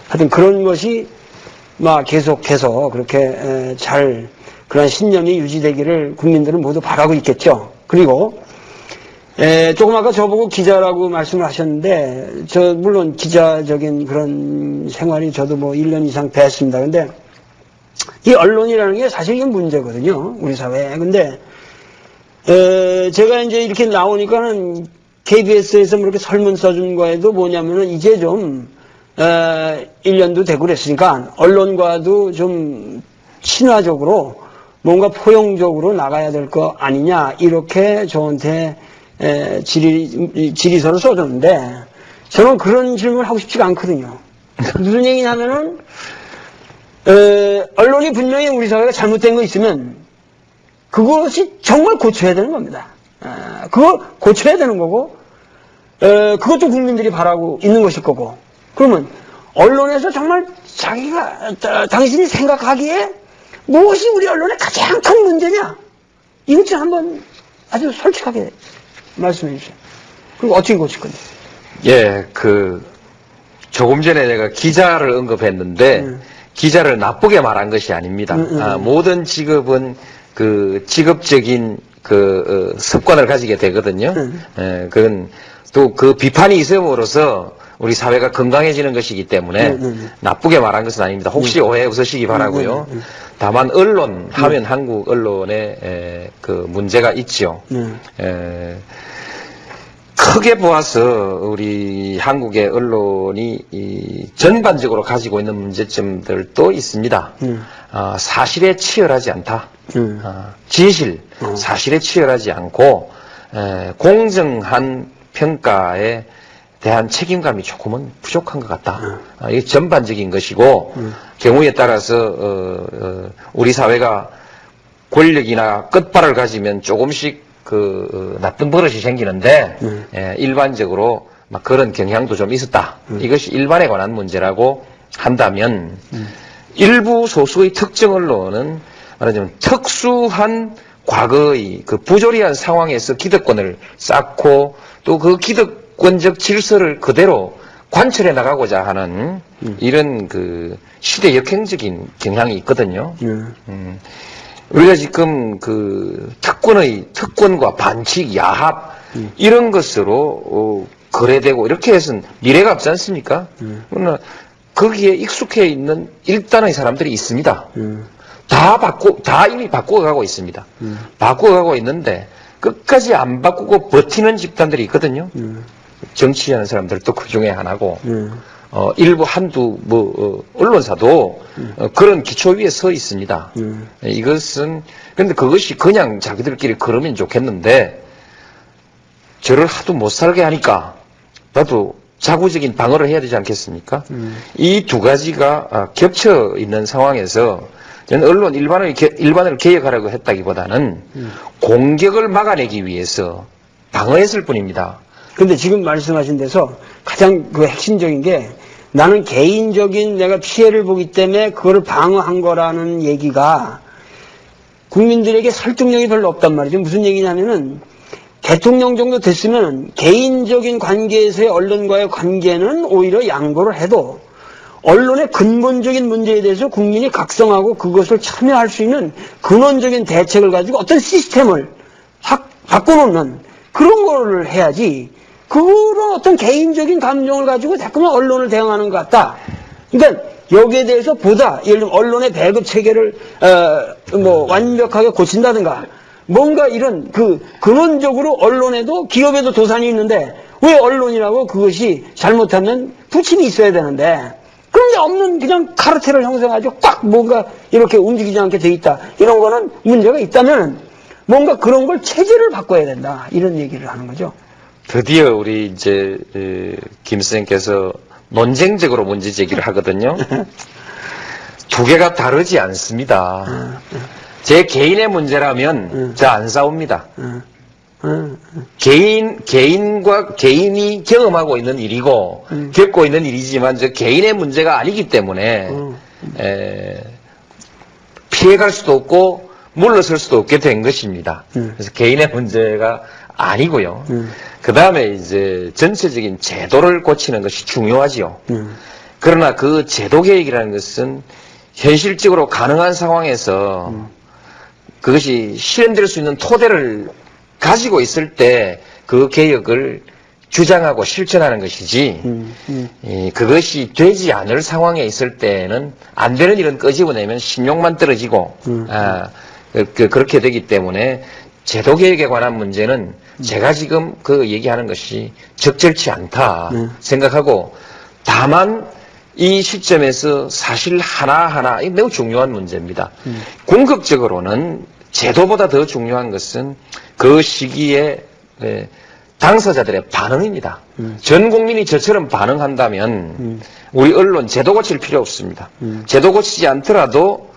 A: 하여튼 그런 것이 막 계속해서 그렇게 잘 그런 신념이 유지되기를 국민들은 모두 바라고 있겠죠. 그리고 조금 아까 저보고 기자라고 말씀을 하셨는데 물론 기자적인 그런 생활이 저도 뭐 1년 이상 배웠습니다. 근데 이 언론이라는 게 사실 이게 문제거든요. 우리 사회에. 근데 제가 이제 이렇게 나오니까는 KBS에서 이렇게 설문 써준 거에도 뭐냐면은 이제 좀 1년도 되고 그랬으니까 언론과도 좀 친화적으로 뭔가 포용적으로 나가야 될 거 아니냐 이렇게 저한테 질의서를 써줬는데 저는 그런 질문을 하고 싶지가 않거든요. 무슨 얘기냐면은 언론이 분명히 우리 사회가 잘못된 거 있으면 그것이 정말 고쳐야 되는 겁니다. 그걸 고쳐야 되는 거고 그것도 국민들이 바라고 있는 것일 거고 그러면 언론에서 정말 당신이 생각하기에 무엇이 우리 언론의 가장 큰 문제냐 이것 좀 한번 아주 솔직하게 말씀해 주세요. 그리고 어떻게 고칠 건지.
B: 예, 조금 전에 내가 기자를 언급했는데, 기자를 나쁘게 말한 것이 아닙니다. 모든 직업은 직업적인 습관을 가지게 되거든요. 그건 또 비판이 있음으로써 우리 사회가 건강해지는 것이기 때문에 나쁘게 말한 것은 아닙니다. 혹시 오해 없으시기 바라고요. 다만 언론 하면 한국 언론에 문제가 있죠. 크게 보아서 우리 한국의 언론이 전반적으로 가지고 있는 문제점들도 있습니다. 사실에 치열하지 않다. 진실, 사실에 치열하지 않고 공정한 평가에 대한 책임감이 조금은 부족한 것 같다. 이게 전반적인 것이고 경우에 따라서 우리 사회가 권력이나 끝발을 가지면 조금씩 나쁜 버릇이 생기는데 일반적으로 막 그런 경향도 좀 있었다. 이것이 일반에 관한 문제라고 한다면 일부 소수의 특정 언론은 말하자면 특수한 과거의 부조리한 상황에서 기득권을 쌓고 또 그 기득권적 질서를 그대로 관철해 나가고자 하는 이런 그 시대 역행적인 경향이 있거든요. 우리가 지금 그 특권과 반칙, 야합 이런 것으로 거래되고 이렇게 해서는 미래가 없지 않습니까? 그러나 거기에 익숙해 있는 일단의 사람들이 있습니다. 다 이미 바꾸어가고 있습니다. 바꾸어가고 있는데 끝까지 안 바꾸고 버티는 집단들이 있거든요. 정치하는 사람들도 그 중에 하나고, 일부 한두 언론사도 그런 기초 위에 서 있습니다. 이것은 근데 그것이 그냥 자기들끼리 그러면 좋겠는데 저를 하도 못 살게 하니까 나도 자구적인 방어를 해야 되지 않겠습니까? 이 두 가지가 겹쳐 있는 상황에서 저는 언론 일반을 개혁하라고 했다기보다는 공격을 막아내기 위해서 방어했을 뿐입니다.
A: 근데 지금 말씀하신 데서 가장 그 핵심적인 게 나는 개인적인 내가 피해를 보기 때문에 그걸 방어한 거라는 얘기가 국민들에게 설득력이 별로 없단 말이죠. 무슨 얘기냐면은 대통령 정도 됐으면 개인적인 관계에서의 언론과의 관계는 오히려 양보를 해도 언론의 근본적인 문제에 대해서 국민이 각성하고 그것을 참여할 수 있는 근원적인 대책을 가지고 어떤 시스템을 바꿔놓는 그런 거를 해야지 그런 어떤 개인적인 감정을 가지고 자꾸만 언론을 대응하는 것 같다. 그러니까 여기에 대해서 보다 예를 들면 언론의 배급 체계를 완벽하게 고친다든가 뭔가 이런 그 근원적으로 언론에도 기업에도 도산이 있는데 왜 언론이라고 그것이 잘못하면 부침이 있어야 되는데 그런 게 없는 그냥 카르텔을 형성해가지고 꽉 뭔가 이렇게 움직이지 않게 돼 있다. 이런 거는 문제가 있다면 뭔가 그런 걸 체제를 바꿔야 된다. 이런 얘기를 하는 거죠.
B: 드디어 우리 이제 김 선생께서 논쟁적으로 문제 제기를 하거든요. 두 개가 다르지 않습니다. 제 개인의 문제라면 저 안 싸웁니다. 개인과 개인이 경험하고 있는 일이고 겪고 있는 일이지만 저 개인의 문제가 아니기 때문에 피해갈 수도 없고 물러설 수도 없게 된 것입니다. 그래서 개인의 문제가 아니고요. 그 다음에 이제 전체적인 제도를 고치는 것이 중요하지요. 그러나 그 제도 개혁이라는 것은 현실적으로 가능한 상황에서 그것이 실현될 수 있는 토대를 가지고 있을 때 그 개혁을 주장하고 실천하는 것이지 그것이 되지 않을 상황에 있을 때는 안 되는 일은 끄집어내면 신용만 떨어지고 그렇게 되기 때문에 제도 개혁에 관한 문제는 제가 지금 그 얘기하는 것이 적절치 않다 생각하고 다만 이 시점에서 사실 하나하나 매우 중요한 문제입니다. 궁극적으로는 제도보다 더 중요한 것은 그 시기에 당사자들의 반응입니다. 전 국민이 저처럼 반응한다면 우리 언론 제도 고칠 필요 없습니다. 제도 고치지 않더라도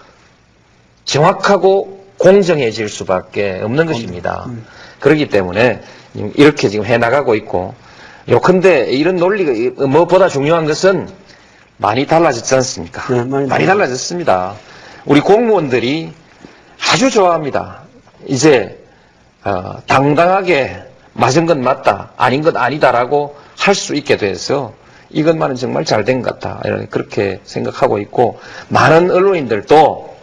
B: 정확하고 공정해질 수밖에 없는 것입니다. 그렇기 때문에 이렇게 지금 해나가고 있고 요컨대 이런 논리가 무엇보다 중요한 것은 많이 달라졌지 않습니까?
A: 네,
B: 많이 달라졌습니다. 우리 공무원들이 아주 좋아합니다. 이제 당당하게 맞은 건 맞다, 아닌 건 아니다라고 할 수 있게 돼서 이것만은 정말 잘 된 것 같다. 그렇게 생각하고 있고 많은 언론인들도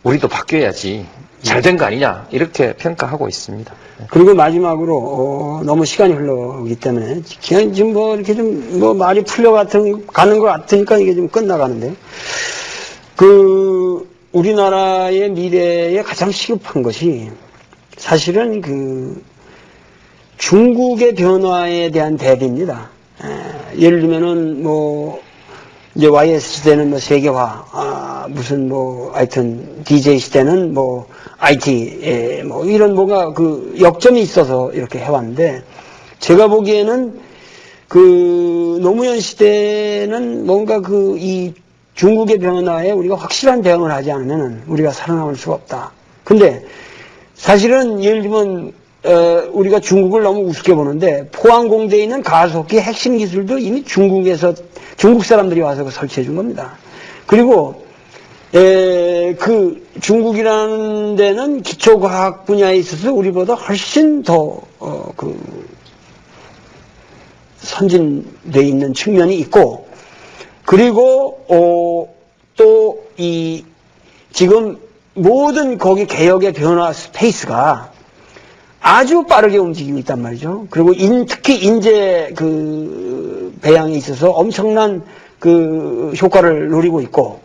B: 우리도 바뀌어야지 잘 된 거 아니냐 이렇게 평가하고 있습니다.
A: 그리고 마지막으로 너무 시간이 흘러오기 때문에 그냥 지금 뭐 이렇게 좀 말이 가는 것 같으니까 이게 좀 끝나가는데 그 우리나라의 미래에 가장 시급한 것이 사실은 그 중국의 변화에 대한 대비입니다. 예를 들면은 뭐 이제 YS 시대는 뭐 세계화, 무슨 뭐 하여튼 DJ 시대는 뭐 IT, 뭐 이런 뭐가 그 역점이 있어서 이렇게 해왔는데 제가 보기에는 그 노무현 시대는 뭔가 그 이 중국의 변화에 우리가 확실한 대응을 하지 않으면 우리가 살아남을 수가 없다. 근데 사실은 예를 들면 우리가 중국을 너무 우습게 보는데 포항공대에 있는 가속기 핵심 기술도 이미 중국 사람들이 와서 설치해 준 겁니다. 그리고 그 중국이라는 데는 기초과학 분야에 있어서 우리보다 훨씬 더 선진돼 있는 측면이 있고, 그리고 또 이 지금 모든 거기 개혁의 변화 스페이스가 아주 빠르게 움직이고 있단 말이죠. 그리고 특히 인재 그 배양에 있어서 엄청난 그 효과를 누리고 있고,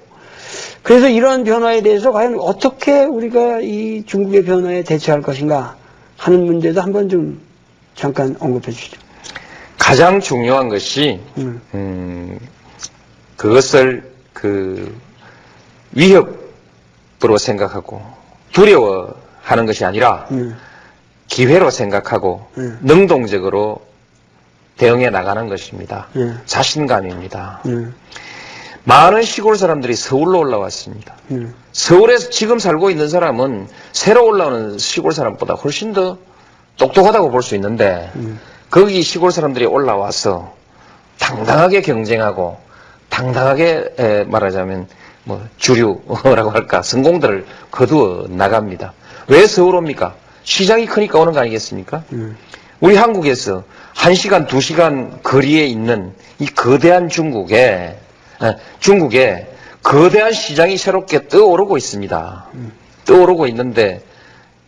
A: 그래서 이러한 변화에 대해서 과연 어떻게 우리가 이 중국의 변화에 대처할 것인가 하는 문제도 한번 좀 잠깐 언급해 주시죠.
B: 가장 중요한 것이 그것을 그 위협으로 생각하고 두려워하는 것이 아니라 기회로 생각하고 능동적으로 대응해 나가는 것입니다. 자신감입니다. 많은 시골 사람들이 서울로 올라왔습니다. 서울에서 지금 살고 있는 사람은 새로 올라오는 시골 사람보다 훨씬 더 똑똑하다고 볼 수 있는데 거기 시골 사람들이 올라와서 당당하게 경쟁하고 당당하게 말하자면 뭐 주류라고 할까 성공들을 거두어 나갑니다. 왜 서울 옵니까? 시장이 크니까 오는 거 아니겠습니까? 우리 한국에서 1시간, 2시간 거리에 있는 이 거대한 중국에 거대한 시장이 새롭게 떠오르고 있습니다. 떠오르고 있는데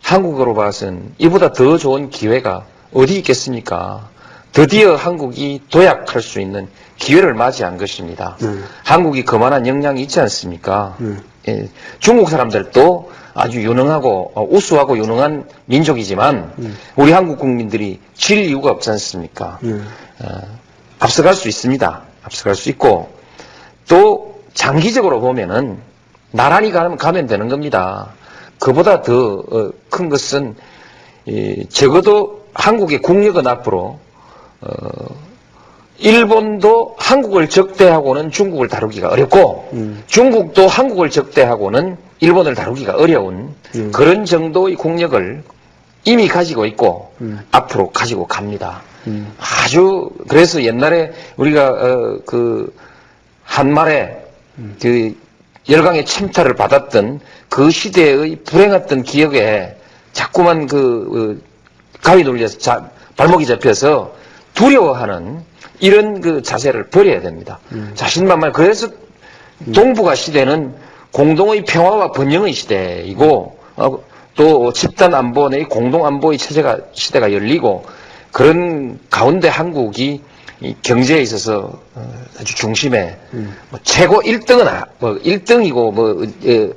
B: 한국으로 봐서는 이보다 더 좋은 기회가 어디 있겠습니까? 드디어 한국이 도약할 수 있는 기회를 맞이한 것입니다. 한국이 그만한 역량이 있지 않습니까? 예, 중국 사람들도 아주 유능하고 우수하고 유능한 민족이지만 우리 한국 국민들이 질 이유가 없지 않습니까? 앞서갈 수 있습니다. 앞서갈 수 있고 또 장기적으로 보면은 나란히 가면 되는 겁니다. 그보다 더 큰 것은 적어도 한국의 국력은 앞으로 일본도 한국을 적대하고는 중국을 다루기가 어렵고 중국도 한국을 적대하고는 일본을 다루기가 어려운 그런 정도의 국력을 이미 가지고 있고 앞으로 가지고 갑니다. 아주 그래서 옛날에 우리가 그 한말에 그 열강의 침탈을 받았던 그 시대의 불행했던 기억에 자꾸만 가위 눌려서 발목이 잡혀서 두려워하는 이런 그 자세를 버려야 됩니다. 자신만만. 그래서 동북아 시대는 공동의 평화와 번영의 시대이고 또 집단 안보 내 공동 안보의 시대가 열리고 그런 가운데 한국이 이 경제에 있어서 아주 중심에 최고 1등은 1등이고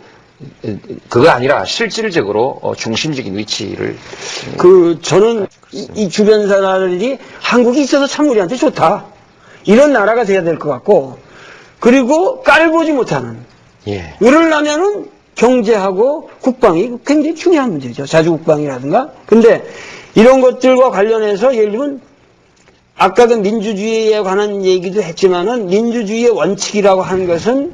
B: 그거 아니라 실질적으로 중심적인 위치를
A: 저는 이 주변 사람들이 한국이 있어서 참 우리한테 좋다 이런 나라가 돼야 될 것 같고, 그리고 깔보지 못하는 이러려면은 경제하고 국방이 굉장히 중요한 문제죠. 자주국방이라든가. 근데 이런 것들과 관련해서 예를 들면 아까 그 민주주의에 관한 얘기도 했지만은 민주주의의 원칙이라고 하는 것은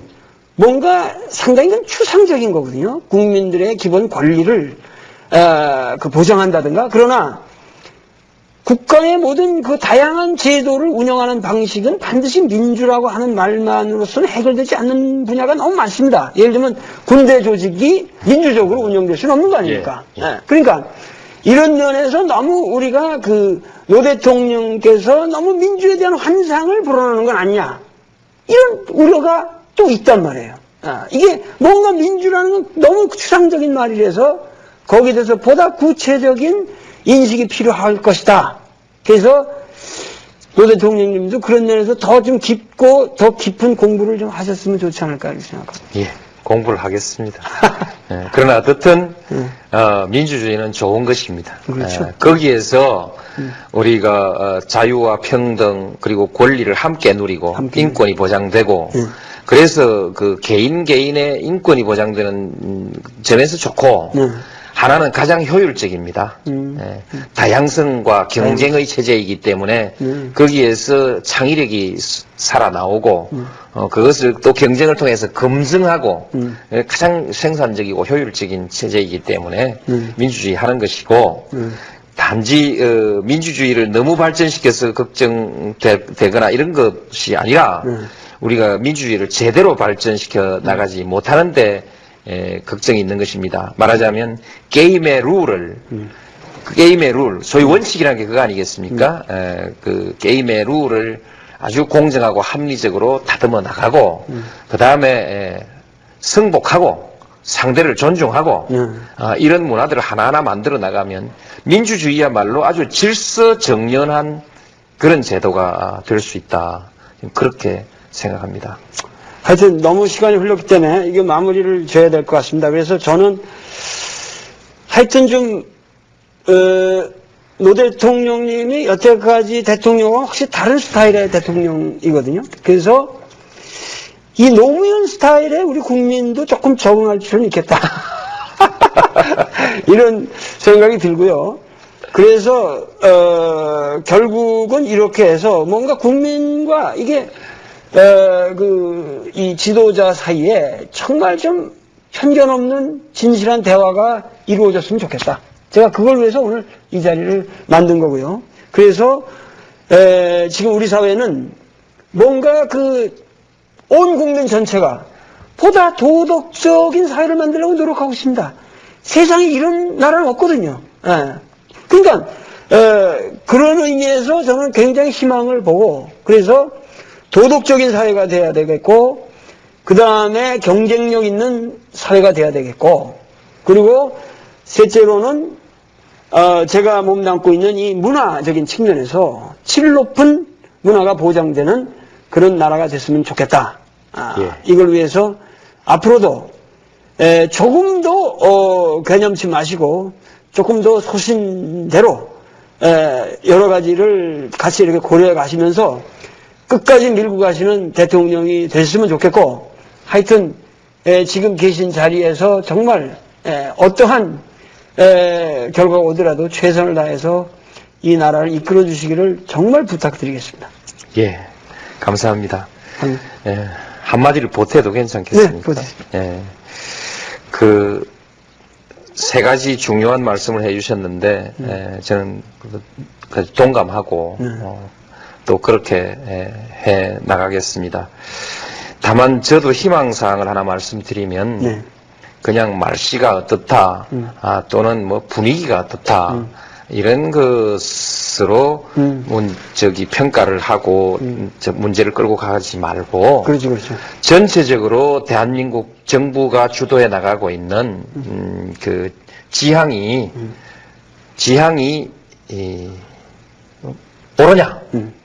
A: 뭔가 상당히 좀 추상적인 거거든요. 국민들의 기본 권리를 보장한다든가. 그러나 국가의 모든 그 다양한 제도를 운영하는 방식은 반드시 민주라고 하는 말만으로서는 해결되지 않는 분야가 너무 많습니다. 예를 들면 군대 조직이 민주적으로 운영될 수는 없는 거 아닙니까? 그러니까 이런 면에서 너무 우리가 노 대통령께서 너무 민주에 대한 환상을 불어넣는 건 아니냐, 이런 우려가 또 있단 말이에요. 이게 뭔가 민주라는 건 너무 추상적인 말이라서 거기에 대해서 보다 구체적인 인식이 필요할 것이다. 그래서 노 대통령님도 그런 면에서 더 좀 깊고 더 깊은 공부를 좀 하셨으면 좋지 않을까 이렇게 생각합니다.
B: 예, 공부를 하겠습니다. 그러나 어떻든 민주주의는 좋은 것입니다.
A: 그렇죠.
B: 거기에서 우리가 자유와 평등 그리고 권리를 함께 누리고 인권이 보장되고 그래서 그 개인의 인권이 보장되는 점에서 좋고 하나는 가장 효율적입니다. 다양성과 경쟁의 체제이기 때문에 거기에서 창의력이 살아나오고 그것을 또 경쟁을 통해서 검증하고 가장 생산적이고 효율적인 체제이기 때문에 민주주의 하는 것이고, 단지 민주주의를 너무 발전시켜서 걱정되거나 이런 것이 아니라 우리가 민주주의를 제대로 발전시켜 나가지 못하는데 걱정이 있는 것입니다. 말하자면 게임의 룰을 그 게임의 룰, 소위 원칙이라는 게 그거 아니겠습니까? 그 게임의 룰을 아주 공정하고 합리적으로 다듬어 나가고, 그 다음에 승복하고, 상대를 존중하고, 이런 문화들을 하나하나 만들어 나가면 민주주의야말로 아주 질서정연한 그런 제도가 될 수 있다. 그렇게 생각합니다.
A: 하여튼 너무 시간이 흘렀기 때문에 이게 마무리를 줘야 될 것 같습니다. 그래서 저는 하여튼 좀 노 대통령님이 여태까지 대통령과 확실히 다른 스타일의 대통령이거든요. 그래서 이 노무현 스타일에 우리 국민도 조금 적응할 필요는 있겠다. 이런 생각이 들고요. 그래서 결국은 이렇게 해서 뭔가 국민과 이게 이 지도자 사이에 정말 좀 편견 없는 진실한 대화가 이루어졌으면 좋겠다. 제가 그걸 위해서 오늘 이 자리를 만든 거고요. 그래서 지금 우리 사회는 뭔가 온 국민 전체가 보다 도덕적인 사회를 만들려고 노력하고 있습니다. 세상에 이런 나라는 없거든요. 그러니까 그런 의미에서 저는 굉장히 희망을 보고, 그래서 도덕적인 사회가 돼야 되겠고, 그 다음에 경쟁력 있는 사회가 돼야 되겠고, 그리고 셋째로는 제가 몸담고 있는 이 문화적인 측면에서 질 높은 문화가 보장되는 그런 나라가 됐으면 좋겠다. 이걸 위해서 앞으로도 조금 더 개념치 마시고 조금 더 소신대로 여러 가지를 같이 이렇게 고려해 가시면서 끝까지 밀고 가시는 대통령이 됐으면 좋겠고, 하여튼 지금 계신 자리에서 정말 어떠한 결과가 오더라도 최선을 다해서 이 나라를 이끌어 주시기를 정말 부탁드리겠습니다.
B: 예, 감사합니다. 한마디를 보태도 괜찮겠습니까?
A: 네,
B: 그 세 가지 중요한 말씀을 해주셨는데 저는 동감하고 또 그렇게 해 나가겠습니다. 다만 저도 희망사항을 하나 말씀드리면 그냥 말씨가 어떻다, 또는 뭐 분위기가 어떻다, 이런 것으로 평가를 하고 문제를 끌고 가지 말고,
A: 그렇죠.
B: 전체적으로 대한민국 정부가 주도해 나가고 있는 그 지향이 옳으냐,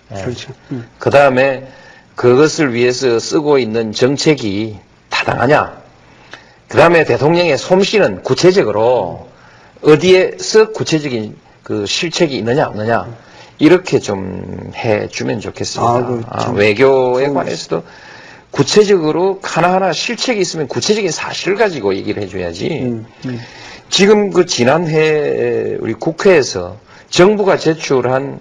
A: 그렇죠.
B: 그 다음에 그것을 위해서 쓰고 있는 정책이 타당하냐, 그 다음에 대통령의 솜씨는 구체적으로 어디에서 구체적인 그 실책이 있느냐 없느냐, 이렇게 좀 해주면 좋겠습니다. 외교에 관해서도 구체적으로 하나하나 실책이 있으면 구체적인 사실을 가지고 얘기를 해줘야지. 지금 그 지난해 우리 국회에서 정부가 제출한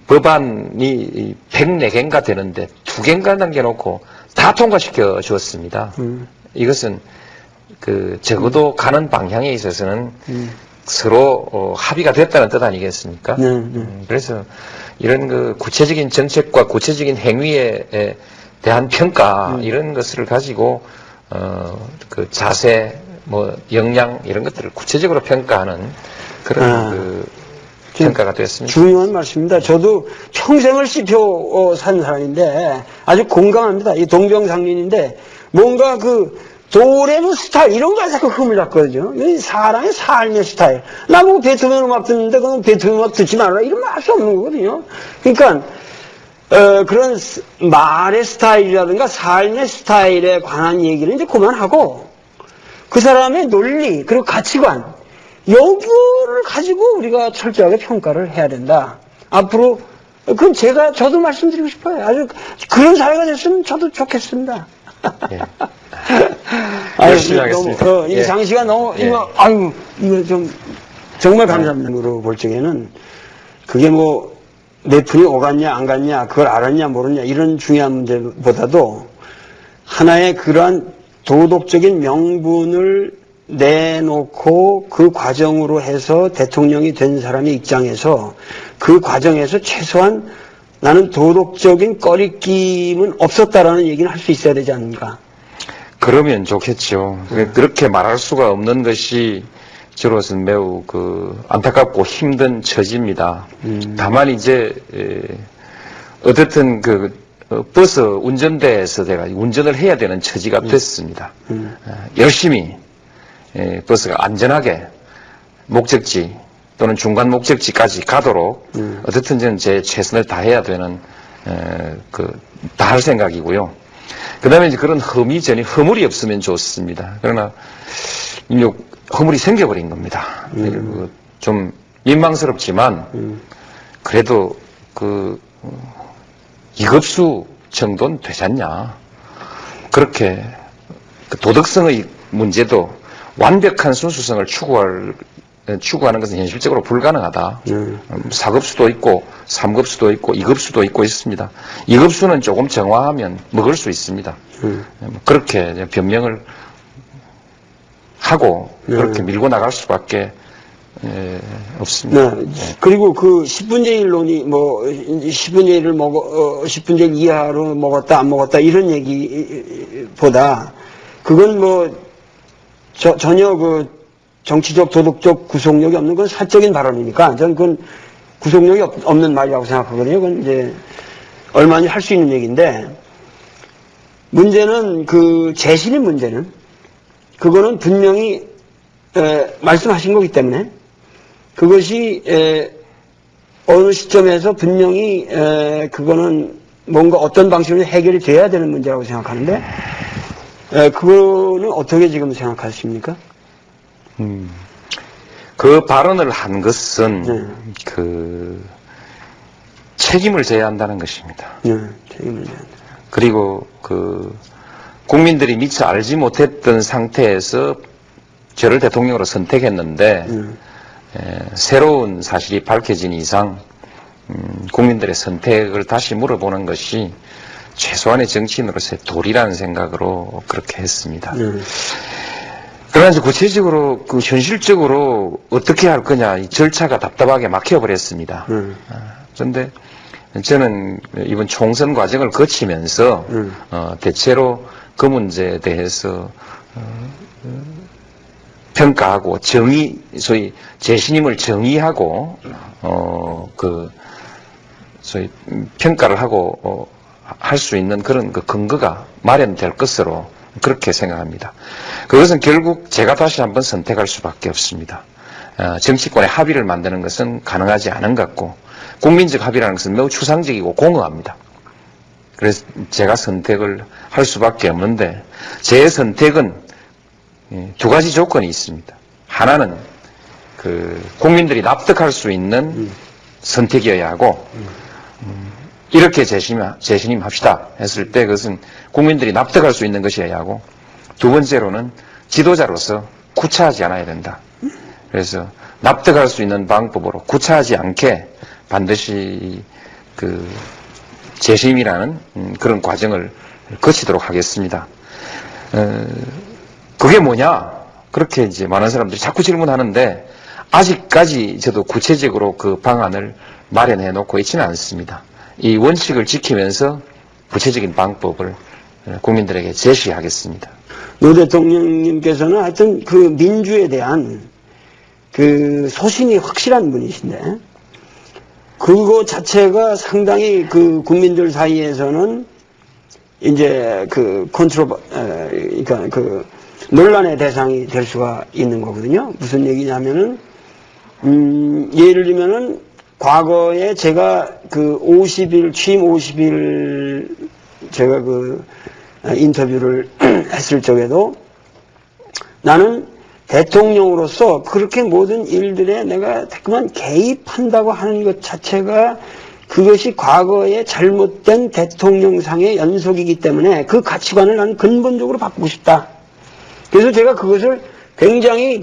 B: 법안이 104개인가 되는데 2개인가 남겨놓고 다 통과시켜 주었습니다. 이것은 적어도 가는 방향에 있어서는 서로 합의가 됐다는 뜻 아니겠습니까? 그래서 이런 구체적인 정책과 구체적인 행위에 대한 평가, 이런 것을 가지고 자세, 역량 이런 것들을 구체적으로 평가하는 그런 평가가 됐습니다.
A: 중요한 말씀입니다. 저도 평생을 씹혀 산 사람인데 아주 공감합니다. 이 동병상련인데 뭔가 도레미 스타일 이런 거 자꾸 흠을 잡거든요. 사람의 삶의 스타일. 나보고 베토벤 음악 듣는데 그건 베토벤 음악 듣지 말아라 이런 말 할 수 없는 거거든요. 그러니까 그런 말의 스타일이라든가 삶의 스타일에 관한 얘기를 이제 그만하고 그 사람의 논리 그리고 가치관 여기를 가지고 우리가 철저하게 평가를 해야 된다. 앞으로 그건 저도 말씀드리고 싶어요. 아주 그런 사회가 됐으면 저도 좋겠습니다.
B: 예. 열심히 하겠습니다.
A: 이 장시가 너무 이거 좀 정말 감사합니다. 으로 볼 적에는 그게 내 푼이 오갔냐 안 갔냐 그걸 알았냐 모르냐 이런 중요한 문제보다도 하나의 그러한 도덕적인 명분을 내놓고 그 과정으로 해서 대통령이 된 사람의 입장에서 그 과정에서 최소한 나는 도덕적인 꺼리낌은 없었다라는 얘기는 할 수 있어야 되지 않는가.
B: 그러면 좋겠죠. 그렇게 말할 수가 없는 것이 저로서는 매우 안타깝고 힘든 처지입니다. 다만 이제 어쨌든 버스 운전대에서 내가 운전을 해야 되는 처지가 됐습니다. 열심히 버스가 안전하게 목적지 또는 중간 목적지까지 가도록 어쨌든 저는 제 최선을 다해야 되는 다할 생각이고요. 그 다음에 이제 그런 허물이 없으면 좋습니다. 그러나 허물이 생겨버린 겁니다. 좀 민망스럽지만 그래도 이급수 정도는 되지 않냐. 그렇게 도덕성의 문제도 완벽한 순수성을 추구하는 것은 현실적으로 불가능하다. 4급수도 있고 3급수도 있고 2급수도 있고 있습니다. 2급수는 조금 정화하면 먹을 수 있습니다. 그렇게 변명을 하고 그렇게 밀고 나갈 수밖에 없습니다.
A: 네. 그리고 10분의 1론이 10분의 1을 10분의 1 이하로 먹었다 안 먹었다 이런 얘기보다 그건 전혀 정치적 도덕적 구속력이 없는 건 사적인 발언이니까 저는 그건 구속력이 없는 말이라고 생각하거든요. 그건 이제 얼마나 할 수 있는 얘기인데 문제는 재신의 문제는 그거는 분명히 말씀하신 거기 때문에 그것이 어느 시점에서 분명히 그거는 뭔가 어떤 방식으로 해결이 돼야 되는 문제라고 생각하는데 그거는 어떻게 지금 생각하십니까?
B: 그 발언을 한 것은 책임을 져야 한다는 것입니다.
A: 책임을 져야 한다.
B: 그리고 국민들이 미처 알지 못했던 상태에서 저를 대통령으로 선택했는데 새로운 사실이 밝혀진 이상 국민들의 선택을 다시 물어보는 것이 최소한의 정치인으로서의 도리라는 생각으로 그렇게 했습니다. 그러나 이제 구체적으로 현실적으로 어떻게 할 거냐 이 절차가 답답하게 막혀버렸습니다. 그런데 저는 이번 총선 과정을 거치면서 대체로 그 문제에 대해서 평가하고 소위 재신임을 정의하고 소위 평가를 하고 할 수 있는 그런 근거가 마련될 것으로 그렇게 생각합니다. 그것은 결국 제가 다시 한번 선택할 수밖에 없습니다. 정치권의 합의를 만드는 것은 가능하지 않은 것 같고 국민적 합의라는 것은 매우 추상적이고 공허합니다. 그래서 제가 선택을 할 수밖에 없는데 제 선택은 두 가지 조건이 있습니다. 하나는 국민들이 납득할 수 있는 선택이어야 하고 이렇게 재신임합시다 했을 때 그것은 국민들이 납득할 수 있는 것이어야 하고 두 번째로는 지도자로서 구차하지 않아야 된다. 그래서 납득할 수 있는 방법으로 구차하지 않게 반드시 재심이라는 그런 과정을 거치도록 하겠습니다. 그게 뭐냐? 그렇게 이제 많은 사람들이 자꾸 질문하는데 아직까지 저도 구체적으로 그 방안을 마련해 놓고 있지는 않습니다. 이 원칙을 지키면서 구체적인 방법을 국민들에게 제시하겠습니다.
A: 노 대통령님께서는 하여튼 민주에 대한 소신이 확실한 분이신데 그거 자체가 상당히 국민들 사이에서는 이제 그러니까 논란의 대상이 될 수가 있는 거거든요. 무슨 얘기냐면은 예를 들면은 과거에 제가 50일 취임 50일 제가 인터뷰를 했을 적에도 나는 대통령으로서 그렇게 모든 일들에 내가 자꾸만 개입한다고 하는 것 자체가 그것이 과거의 잘못된 대통령상의 연속이기 때문에 그 가치관을 나는 근본적으로 바꾸고 싶다. 그래서 제가 그것을 굉장히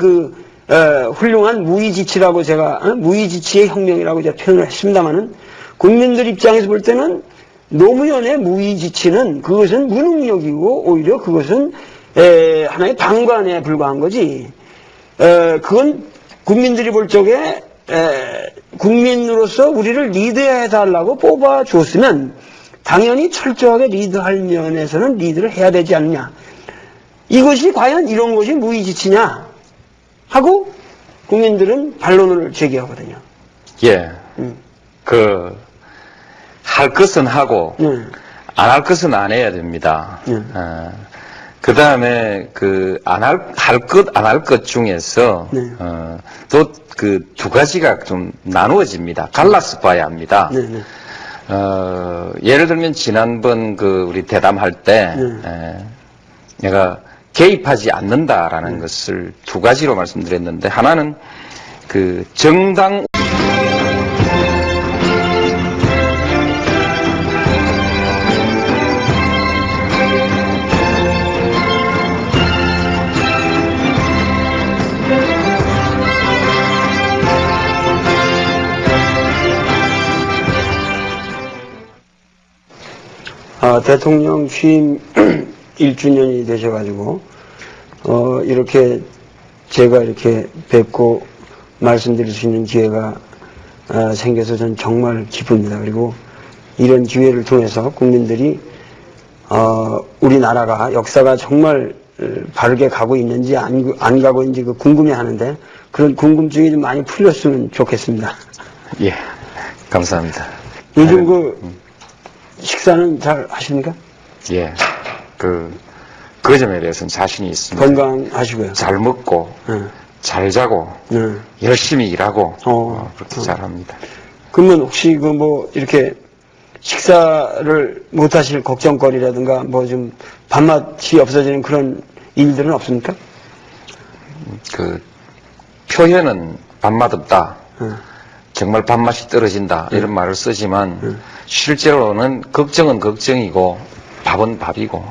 A: 훌륭한 무의지치라고 제가 무의지치의 혁명이라고 제가 표현을 했습니다만은 국민들 입장에서 볼 때는 노무현의 무의지치는 그것은 무능력이고 오히려 그것은 하나의 방관에 불과한 거지. 그건 국민들이 볼 적에 국민으로서 우리를 리드해달라고 뽑아 주었으면 당연히 철저하게 리드할 면에서는 리드를 해야 되지 않느냐. 이것이 과연 이런 것이 무의지치냐 하고 국민들은 반론을 제기하거든요.
B: 예. 할 것은 하고, 안 할 것은 안 해야 됩니다. 그 다음에, 안 할 것 중에서, 또 두 가지가 좀 나누어집니다. 갈라서 봐야 합니다. 예를 들면, 지난번 우리 대담할 때, 내가 개입하지 않는다라는 것을 두 가지로 말씀드렸는데, 하나는 정당,
A: 대통령 취임 1주년이 되셔가지고, 이렇게 제가 이렇게 뵙고 말씀드릴 수 있는 기회가 생겨서 전 정말 기쁩니다. 그리고 이런 기회를 통해서 국민들이, 우리나라가 역사가 정말 바르게 가고 있는지 안 가고 있는지 궁금해 하는데, 그런 궁금증이 좀 많이 풀렸으면 좋겠습니다.
B: 예, 감사합니다.
A: 요즘 식사는 잘 하십니까?
B: 예, 그 점에 대해서는 자신이 있습니다.
A: 건강하시고요.
B: 잘 먹고, 잘 자고, 열심히 일하고, 그렇게 잘 합니다.
A: 그러면 혹시 이렇게 식사를 못 하실 걱정거리라든가, 좀 밥맛이 없어지는 그런 일들은 없습니까?
B: 표현은 밥맛 없다. 정말 밥맛이 떨어진다. 이런 말을 쓰지만, 실제로는 걱정은 걱정이고, 밥은 밥이고,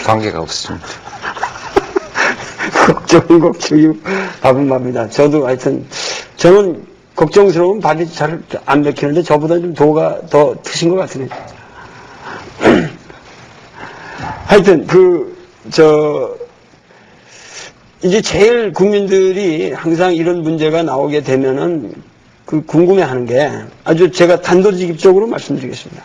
B: 관계가 없습니다.
A: 걱정은 걱정이고, 밥은 밥이다. 저도 하여튼, 저는 걱정스러운 밥이 잘 안 먹히는데, 저보다 좀 도가 더 트신 것 같으네요. 하여튼, 이제 제일 국민들이 항상 이런 문제가 나오게 되면은, 궁금해 하는 게, 아주 제가 단도직입적으로 말씀드리겠습니다.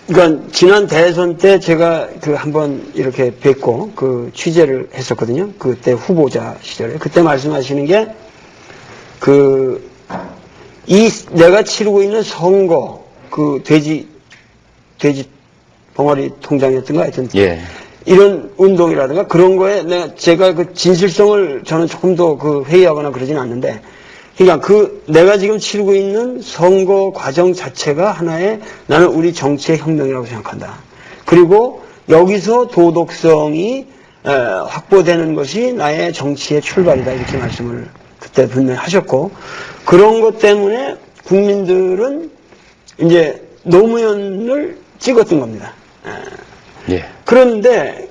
A: 그러니까, 지난 대선 때 제가 한번 이렇게 뵙고, 취재를 했었거든요. 그때 후보자 시절에. 그때 말씀하시는 게, 내가 치르고 있는 선거, 돼지 벙어리 통장이었던가 하여튼.
B: 예.
A: 이런 운동이라든가 그런 거에 제가 진실성을 저는 조금 더 회의하거나 그러진 않는데, 그러니까 내가 지금 치르고 있는 선거 과정 자체가 하나의 나는 우리 정치의 혁명이라고 생각한다. 그리고 여기서 도덕성이 확보되는 것이 나의 정치의 출발이다. 이렇게 말씀을 그때 분명히 하셨고, 그런 것 때문에 국민들은 이제 노무현을 찍었던 겁니다.
B: 예.
A: 그런데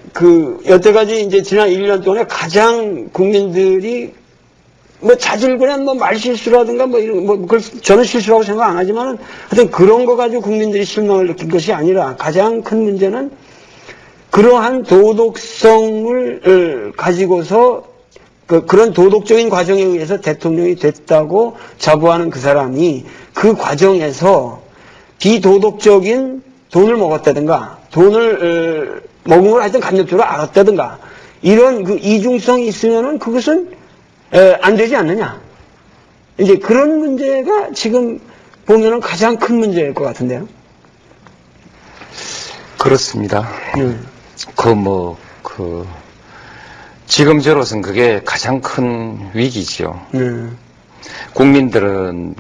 A: 여태까지 이제 지난 1년 동안에 가장 국민들이 자질구레한 말실수라든가 이런 그걸 저는 실수라고 생각 안 하지만은 하여튼 그런 거 가지고 국민들이 실망을 느낀 것이 아니라 가장 큰 문제는 그러한 도덕성을 가지고서 그런 도덕적인 과정에 의해서 대통령이 됐다고 자부하는 그 사람이 그 과정에서 비도덕적인 돈을 먹었다든가 돈을 먹은 걸 하여튼 간접적으로 알았다든가 이런 이중성이 있으면은 그것은 안 되지 않느냐. 이제 그런 문제가 지금 보면은 가장 큰 문제일 것 같은데요.
B: 그렇습니다. 지금 저로서는 그게 가장 큰 위기죠. 국민들은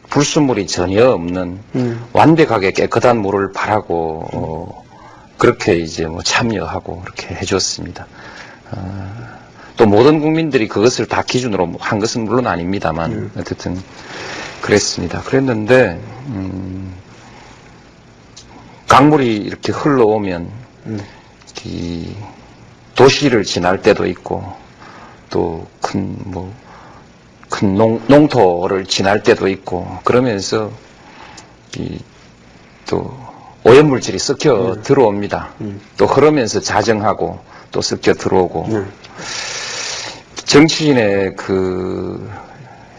B: 불순물이 전혀 없는 완벽하게 깨끗한 물을 바라고 그렇게 이제 참여하고 그렇게 해줬습니다. 또 모든 국민들이 그것을 다 기준으로 한 것은 물론 아닙니다만 어쨌든 그랬습니다. 그랬는데 강물이 이렇게 흘러오면 이 도시를 지날 때도 있고 또 큰 농토를 지날 때도 있고 그러면서 또 오염물질이 섞여 들어옵니다. 또 흐르면서 자정하고 또 섞여 들어오고 정치인의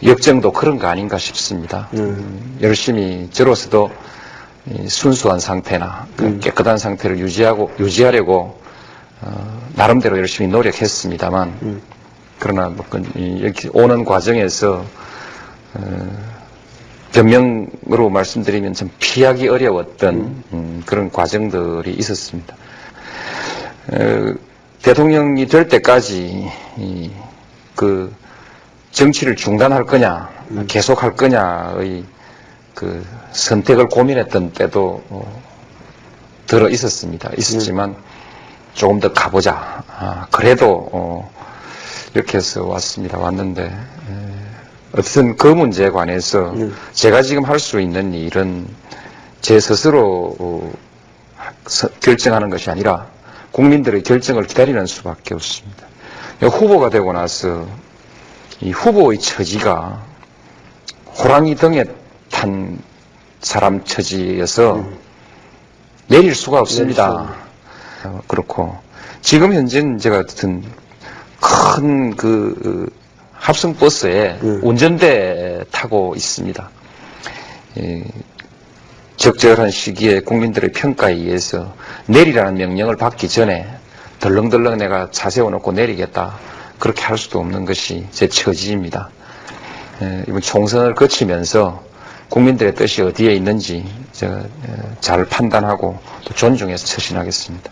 B: 역정도 그런 거 아닌가 싶습니다. 열심히 저로서도 순수한 상태나 깨끗한 상태를 유지하려고 나름대로 열심히 노력했습니다만 그러나 이렇게 오는 과정에서 변명으로 말씀드리면 참 피하기 어려웠던 그런 과정들이 있었습니다. 대통령이 될 때까지 그 정치를 중단할 거냐, 계속할 거냐의 그 선택을 고민했던 때도 들어 있었지만 조금 더 가보자. 그래도 이렇게 해서 왔는데 어쨌든 그 문제에 관해서 제가 지금 할 수 있는 일은 제 스스로 결정하는 것이 아니라 국민들의 결정을 기다리는 수밖에 없습니다. 후보가 되고 나서 이 후보의 처지가 호랑이 등에 탄 사람 처지여서 내릴 수가 없습니다. 그렇고 지금 현재는 제가 어쨌든 큰 그 합성버스에 운전대 타고 있습니다. 적절한 시기에 국민들의 평가에 의해서 내리라는 명령을 받기 전에 덜렁덜렁 내가 차 세워놓고 내리겠다. 그렇게 할 수도 없는 것이 제 처지입니다. 이번 총선을 거치면서 국민들의 뜻이 어디에 있는지 제가 잘 판단하고 또 존중해서 처신하겠습니다.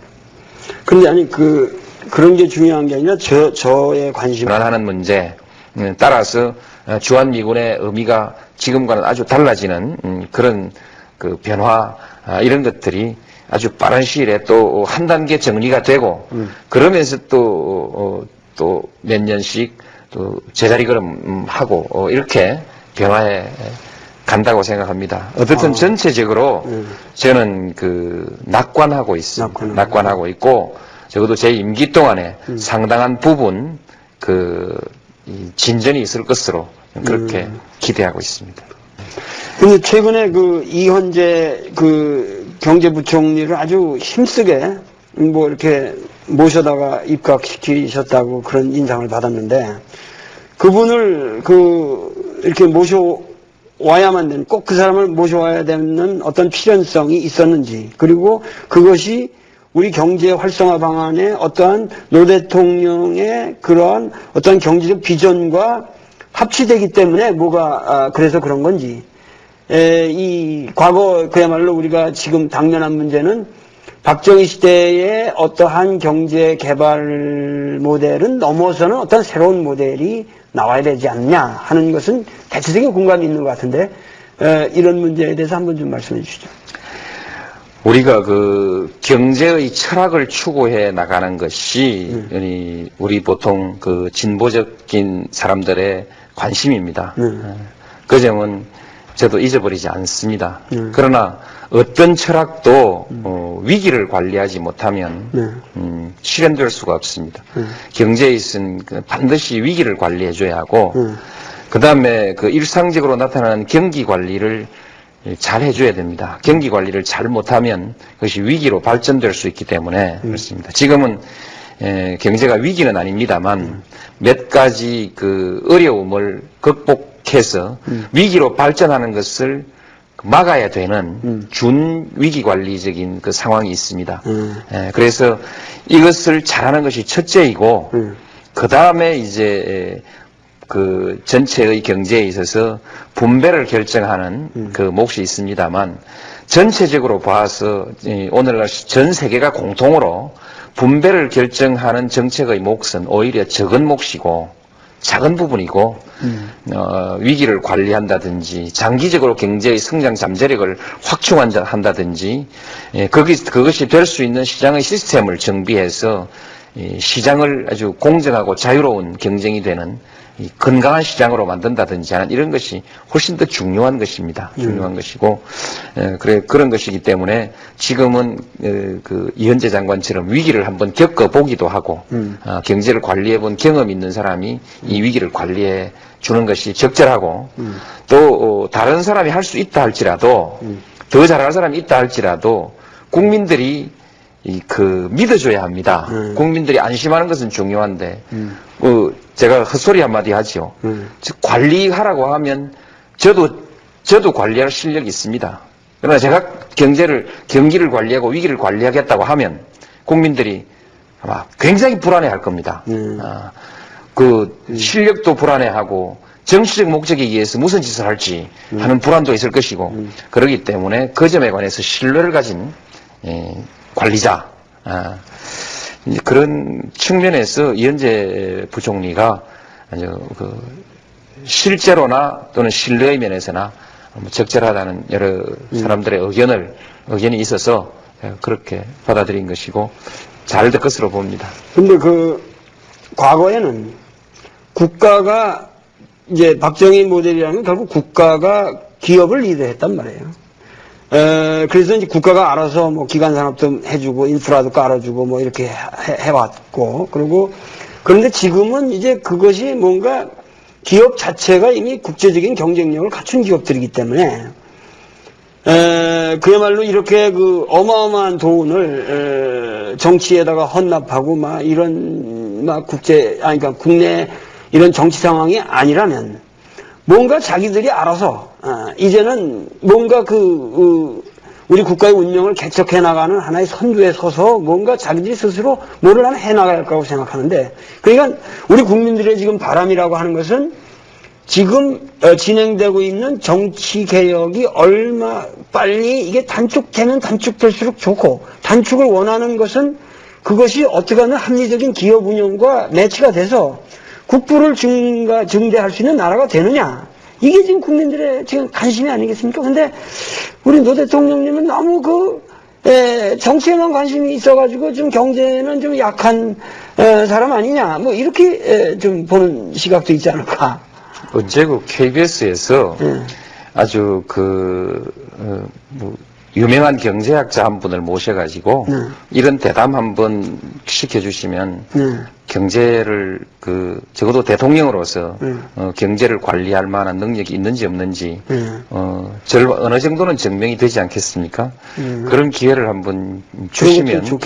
A: 그런데 아니 그런 게 중요한 게 아니라 저의 관심
B: 하는 문제 따라서 주한미군의 의미가 지금과는 아주 달라지는 그런 그 변화 이런 것들이 아주 빠른 시일에 또 한 단계 정리가 되고 그러면서 또 몇 년씩 또 제자리 걸음하고 이렇게 변화해 간다고 생각합니다. 어쨌든 전체적으로 저는 그 낙관하고 있습니다. 낙관하고 있고 적어도 제 임기 동안에 상당한 부분 이 진전이 있을 것으로 그렇게 기대하고 있습니다.
A: 근데 최근에 이현재 경제부총리를 아주 힘쓰게 이렇게 모셔다가 입각시키셨다고 그런 인상을 받았는데 그분을 이렇게 모셔와야만 되는 꼭 그 사람을 모셔와야 되는 어떤 필연성이 있었는지 그리고 그것이 우리 경제 활성화 방안에 어떠한 노 대통령의 그러한 어떠한 경제적 비전과 합치되기 때문에 그래서 그런 건지 이 과거 그야말로 우리가 지금 당면한 문제는 박정희 시대의 어떠한 경제 개발 모델은 넘어서는 어떤 새로운 모델이 나와야 되지 않냐 하는 것은 대체적인 공감이 있는 것 같은데 이런 문제에 대해서 한번 좀 말씀해 주시죠.
B: 우리가 경제의 철학을 추구해 나가는 것이 우리 보통 진보적인 사람들의 관심입니다. 그 점은 저도 잊어버리지 않습니다. 그러나 어떤 철학도 위기를 관리하지 못하면 실현될 수가 없습니다. 경제에 있으면 반드시 위기를 관리해줘야 하고 그 다음에 일상적으로 나타나는 경기 관리를 잘 해줘야 됩니다. 경기 관리를 잘 못하면 그것이 위기로 발전될 수 있기 때문에 그렇습니다. 지금은 경제가 위기는 아닙니다만 몇 가지 어려움을 극복해서 위기로 발전하는 것을 막아야 되는 준위기 관리적인 상황이 있습니다. 그래서 이것을 잘하는 것이 첫째이고 그 다음에 이제 전체의 경제에 있어서 분배를 결정하는 몫이 있습니다만 전체적으로 봐서 오늘날 전 세계가 공통으로 분배를 결정하는 정책의 몫은 오히려 적은 몫이고 작은 부분이고 위기를 관리한다든지 장기적으로 경제의 성장 잠재력을 확충한다든지 그것이 될 수 있는 시장의 시스템을 정비해서 시장을 아주 공정하고 자유로운 경쟁이 되는 건강한 시장으로 만든다든지 하는 이런 것이 훨씬 더 중요한 것입니다. 중요한 것이고 그런 것이기 때문에 지금은 이현재 장관처럼 위기를 한번 겪어보기도 하고 경제를 관리해본 경험 있는 사람이 이 위기를 관리해 주는 것이 적절하고 또 다른 사람이 할 수 있다 할지라도 더 잘할 사람이 있다 할지라도 국민들이 믿어줘야 합니다. 국민들이 안심하는 것은 중요한데, 제가 헛소리 한마디 하지요. 즉, 관리하라고 하면, 저도 관리할 실력이 있습니다. 그러나 제가 경기를 관리하고 위기를 관리하겠다고 하면, 국민들이, 아마 굉장히 불안해할 겁니다. 그 실력도 불안해하고 정치적 목적에 의해서 무슨 짓을 할지 하는 불안도 있을 것이고 그렇기 때문에 그 점에 관해서 신뢰를 가진 관리자 이제 그런 측면에서 이현재 부총리가 아주 그 실제로나 또는 신뢰의 면에서나 적절하다는 여러 사람들의 의견이 있어서 그렇게 받아들인 것이고 잘 될 것으로 봅니다.
A: 근데 그 과거에는 국가가 이제 박정희 모델이라는 건 결국 국가가 기업을 리드했단 말이에요. 그래서 이제 국가가 알아서 뭐 기간 산업도 해주고 인프라도 깔아주고 뭐 이렇게 해왔고 그런데 지금은 이제 그것이 뭔가 기업 자체가 이미 국제적인 경쟁력을 갖춘 기업들이기 때문에 그야말로 이렇게 그 어마어마한 돈을 정치에다가 헌납하고 막 이런 막 그러니까 국내 이런 정치 상황이 아니라면 뭔가 자기들이 알아서 이제는 뭔가 우리 국가의 운명을 개척해 나가는 하나의 선두에 서서 뭔가 자기들이 스스로 뭐를 하나 해 나갈 거라고 생각하는데 그러니까 우리 국민들의 지금 바람이라고 하는 것은 지금 진행되고 있는 정치 개혁이 얼마 빨리 이게 단축되면 단축될수록 좋고 단축을 원하는 것은 그것이 어떻게 하면 합리적인 기업 운영과 매치가 돼서 국부를 증대할 수 있는 나라가 되느냐. 이게 지금 국민들의 지금 관심이 아니겠습니까? 근데 우리 노 대통령님은 너무 정치에만 관심이 있어가지고 좀 경제는 좀 약한 사람 아니냐. 뭐 이렇게 좀 보는 시각도 있지 않을까.
B: 언제 그 KBS에서 아주 유명한 경제학자 한 분을 모셔가지고 이런 대담 한번 시켜주시면 경제를 적어도 대통령으로서 경제를 관리할 만한 능력이 있는지 없는지 어느 정도는 증명이 되지 않겠습니까? 그런 기회를 한번 주시면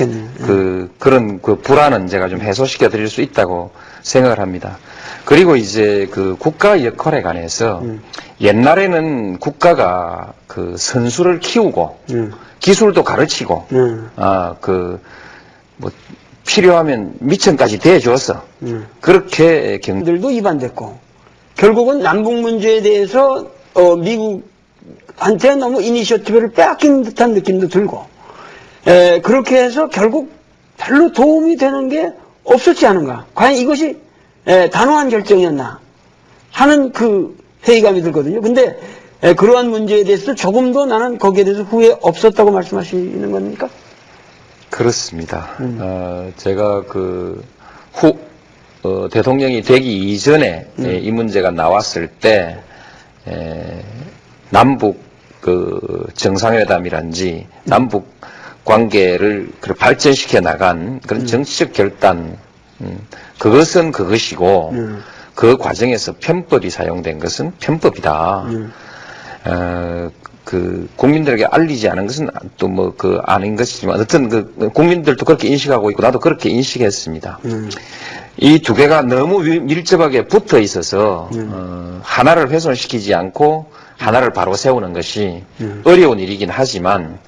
B: 그런 불안은 제가 좀 해소시켜 드릴 수 있다고 생각을 합니다. 그리고 이제 그 국가 역할에 관해서 옛날에는 국가가 그 선수를 키우고 기술도 가르치고 뭐 필요하면 미천까지 대줘서 그렇게
A: 경들도 입안됐고 결국은 남북 문제에 대해서 미국한테 너무 이니셔티브를 빼앗긴 듯한 느낌도 들고 그렇게 해서 결국 별로 도움이 되는 게 없었지 않은가. 과연 이것이 단호한 결정이었나 하는 그 회의감이 들거든요. 근데 그러한 문제에 대해서 조금도 나는 거기에 대해서 후회 없었다고 말씀하시는 겁니까?
B: 그렇습니다. 제가 대통령이 되기 이전에 이 문제가 나왔을 때 남북 정상회담이란지 남북 관계를 발전시켜 나간 그런 정치적 결단 그것은 그것이고 그 과정에서 편법이 사용된 것은 편법이다. 국민들에게 알리지 않은 것은 또 아닌 것이지만 어떤 국민들도 그렇게 인식하고 있고 나도 그렇게 인식했습니다. 이 두 개가 너무 밀접하게 붙어 있어서 하나를 훼손시키지 않고 하나를 바로 세우는 것이 어려운 일이긴 하지만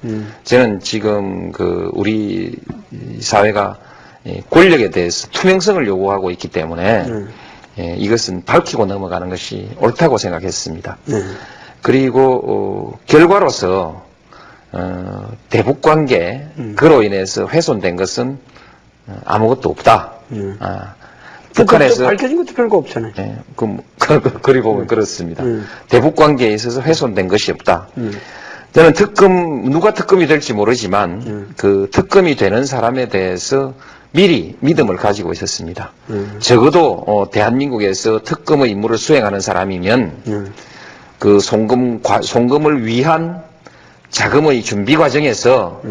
B: 저는 지금 우리 사회가 권력에 대해서 투명성을 요구하고 있기 때문에 이것은 밝히고 넘어가는 것이 옳다고 생각했습니다. 그리고 결과로서 대북관계 그로 인해서 훼손된 것은 아무것도 없다. 북한에서
A: 밝혀진 것도 별거 없잖아요.
B: 그리 보면 그렇습니다. 대북관계에 있어서 훼손된 것이 없다. 저는 누가 특검이 될지 모르지만 그 특검이 되는 사람에 대해서 미리 믿음을 가지고 있었습니다. 적어도 대한민국에서 특검의 임무를 수행하는 사람이면 그 송금을 위한 자금의 준비 과정에서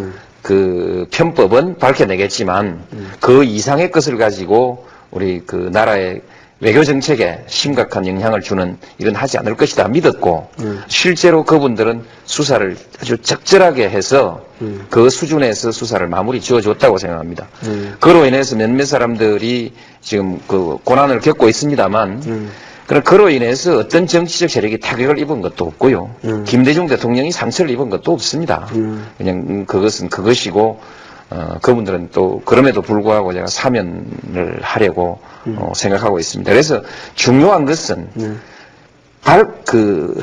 B: 그 편법은 밝혀내겠지만 그 이상의 것을 가지고 우리 나라의 외교 정책에 심각한 영향을 주는 일은 하지 않을 것이다 믿었고 실제로 그분들은 수사를 아주 적절하게 해서 그 수준에서 수사를 마무리 지어줬다고 생각합니다. 그로 인해서 몇몇 사람들이 지금 고난을 겪고 있습니다만 그로 인해서 어떤 정치적 세력이 타격을 입은 것도 없고요. 김대중 대통령이 상처를 입은 것도 없습니다. 그냥 그것은 그것이고 그분들은 또 그럼에도 불구하고 제가 사면을 하려고 생각하고 있습니다. 그래서 중요한 것은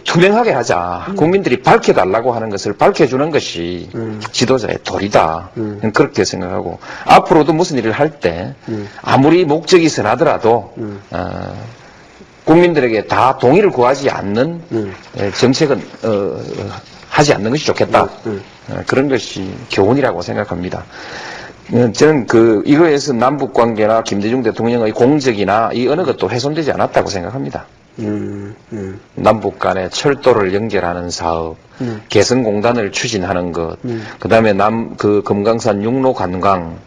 B: 투명하게 하자. 국민들이 밝혀달라고 하는 것을 밝혀주는 것이 지도자의 도리다. 그렇게 생각하고, 앞으로도 무슨 일을 할 때, 아무리 목적이 선하더라도, 국민들에게 다 동의를 구하지 않는 정책은, 하지 않는 것이 좋겠다. 그런 것이 교훈이라고 생각합니다. 저는 이거에서 남북 관계나 김대중 대통령의 공적이나 이 어느 것도 훼손되지 않았다고 생각합니다. 남북 간의 철도를 연결하는 사업, 개성공단을 추진하는 것, 그 다음에 금강산 육로 관광,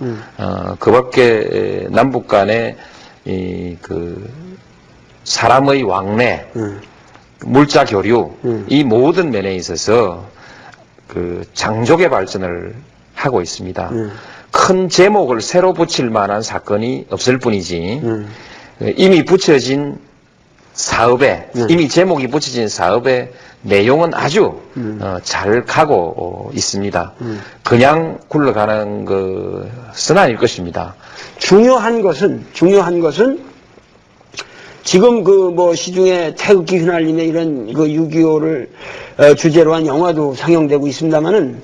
B: 그 밖에 남북 간의 사람의 왕래, 물자 교류, 이 모든 면에 있어서 장족의 발전을 하고 있습니다. 큰 제목을 새로 붙일 만한 사건이 없을 뿐이지, 이미 붙여진 사업에, 이미 제목이 붙여진 사업의 내용은 아주 잘 가고 있습니다. 그냥 굴러가는 것은 아닐 것입니다.
A: 중요한 것은 지금 시중에 태극기 휘날리며 이런 6.25를 주제로 한 영화도 상영되고 있습니다만은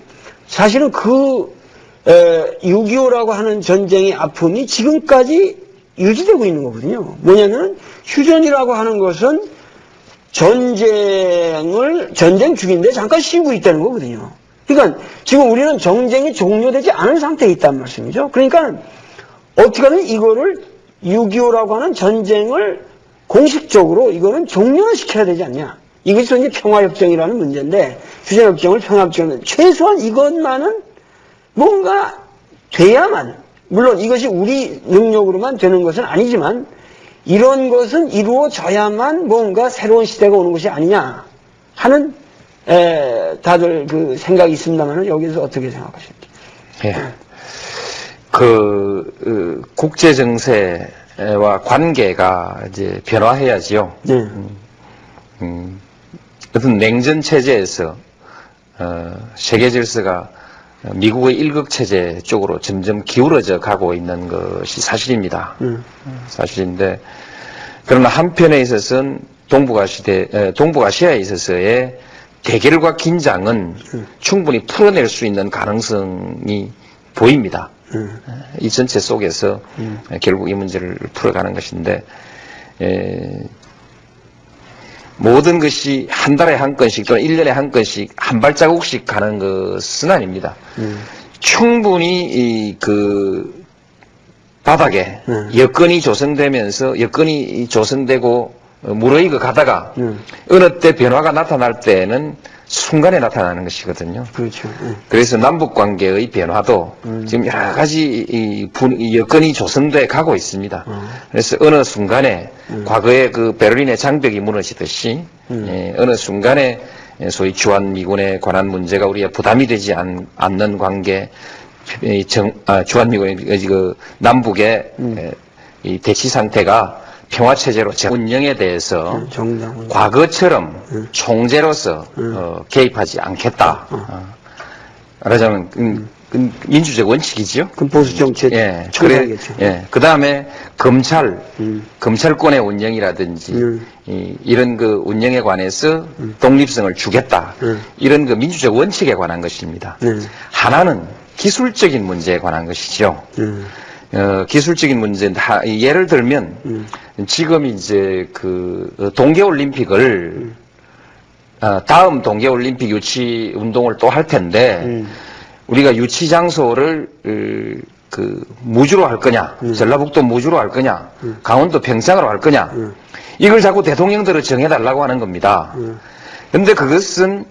A: 사실은 6.25라고 하는 전쟁의 아픔이 지금까지 유지되고 있는 거거든요. 뭐냐면 휴전이라고 하는 것은 전쟁 중인데 잠깐 쉬고 있다는 거거든요. 그러니까 지금 우리는 전쟁이 종료되지 않은 상태에 있단 말씀이죠. 그러니까 어떻게든 이거를 6.25라고 하는 전쟁을 공식적으로 이거는 종료를 시켜야 되지 않냐. 이것이 이제 평화협정이라는 문제인데, 휴전협정을 평화협정은 최소한 이것만은 뭔가 돼야만, 물론 이것이 우리 능력으로만 되는 것은 아니지만 이런 것은 이루어져야만 뭔가 새로운 시대가 오는 것이 아니냐 하는 다들 생각이 있습니다만 여기서 어떻게 생각하십니까?
B: 예. 국제 정세와 관계가 이제 변화해야지요.
A: 네.
B: 어떤 냉전 체제에서 세계 질서가 미국의 일극 체제 쪽으로 점점 기울어져 가고 있는 것이 사실입니다. 사실인데, 그러나 한편에 있어서는 동북아시아에 있어서의 대결과 긴장은 충분히 풀어낼 수 있는 가능성이 보입니다. 이 전체 속에서 결국 이 문제를 풀어가는 것인데, 모든 것이 한 달에 한 건씩 또는 1년에 한 건씩 한 발자국씩 가는 것은 아닙니다. 충분히 바닥에 여건이 조성되고 무르익어 가다가 어느 때 변화가 나타날 때는 순간에 나타나는 것이거든요.
A: 그렇죠.
B: 그래서 남북 관계의 변화도 지금 여러 가지 여건이 조성돼 가고 있습니다. 그래서 어느 순간에 과거에 베를린의 장벽이 무너지듯이 어느 순간에 소위 주한미군에 관한 문제가 우리가 부담이 되지 않는 관계, 주한미군의 남북의 이 대치 상태가 평화체제로 운영에 대해서 과거처럼 총재로서 개입하지 않겠다. 말하자면 민주적 원칙이지요.
A: 그 보수 정책.
B: 예, 그 다음에 검찰권의 운영이라든지 이런 운영에 관해서 독립성을 주겠다. 이런 민주적 원칙에 관한 것입니다. 하나는 기술적인 문제에 관한 것이죠. 기술적인 문제인데, 예를 들면, 지금 이제 동계올림픽을, 다음 동계올림픽 유치 운동을 또 할 텐데, 우리가 유치 장소를, 무주로 할 거냐, 전라북도 무주로 할 거냐, 강원도 평창으로 할 거냐, 이걸 자꾸 대통령들을 정해달라고 하는 겁니다. 근데 그것은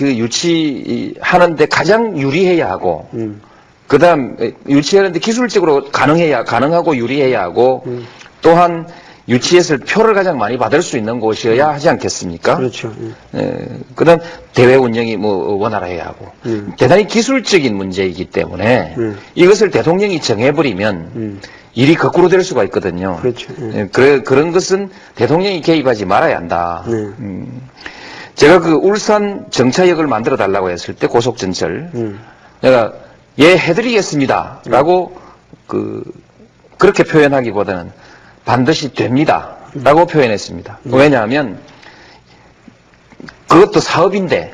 B: 유치하는데 가장 유리해야 하고, 그 다음, 유치하는데 기술적으로 가능하고 유리해야 하고, 또한 유치했을 표를 가장 많이 받을 수 있는 곳이어야 하지 않겠습니까?
A: 그렇죠.
B: 그 다음, 대회 운영이 원활해야 하고. 대단히 기술적인 문제이기 때문에, 이것을 대통령이 정해버리면, 일이 거꾸로 될 수가 있거든요.
A: 그렇죠.
B: 그런 것은 대통령이 개입하지 말아야 한다. 제가 울산 정차역을 만들어 달라고 했을 때, 고속전철. 내가 예, 해드리겠습니다. 라고 그렇게 표현하기보다는 반드시 됩니다. 라고 표현했습니다. 왜냐하면 그것도 사업인데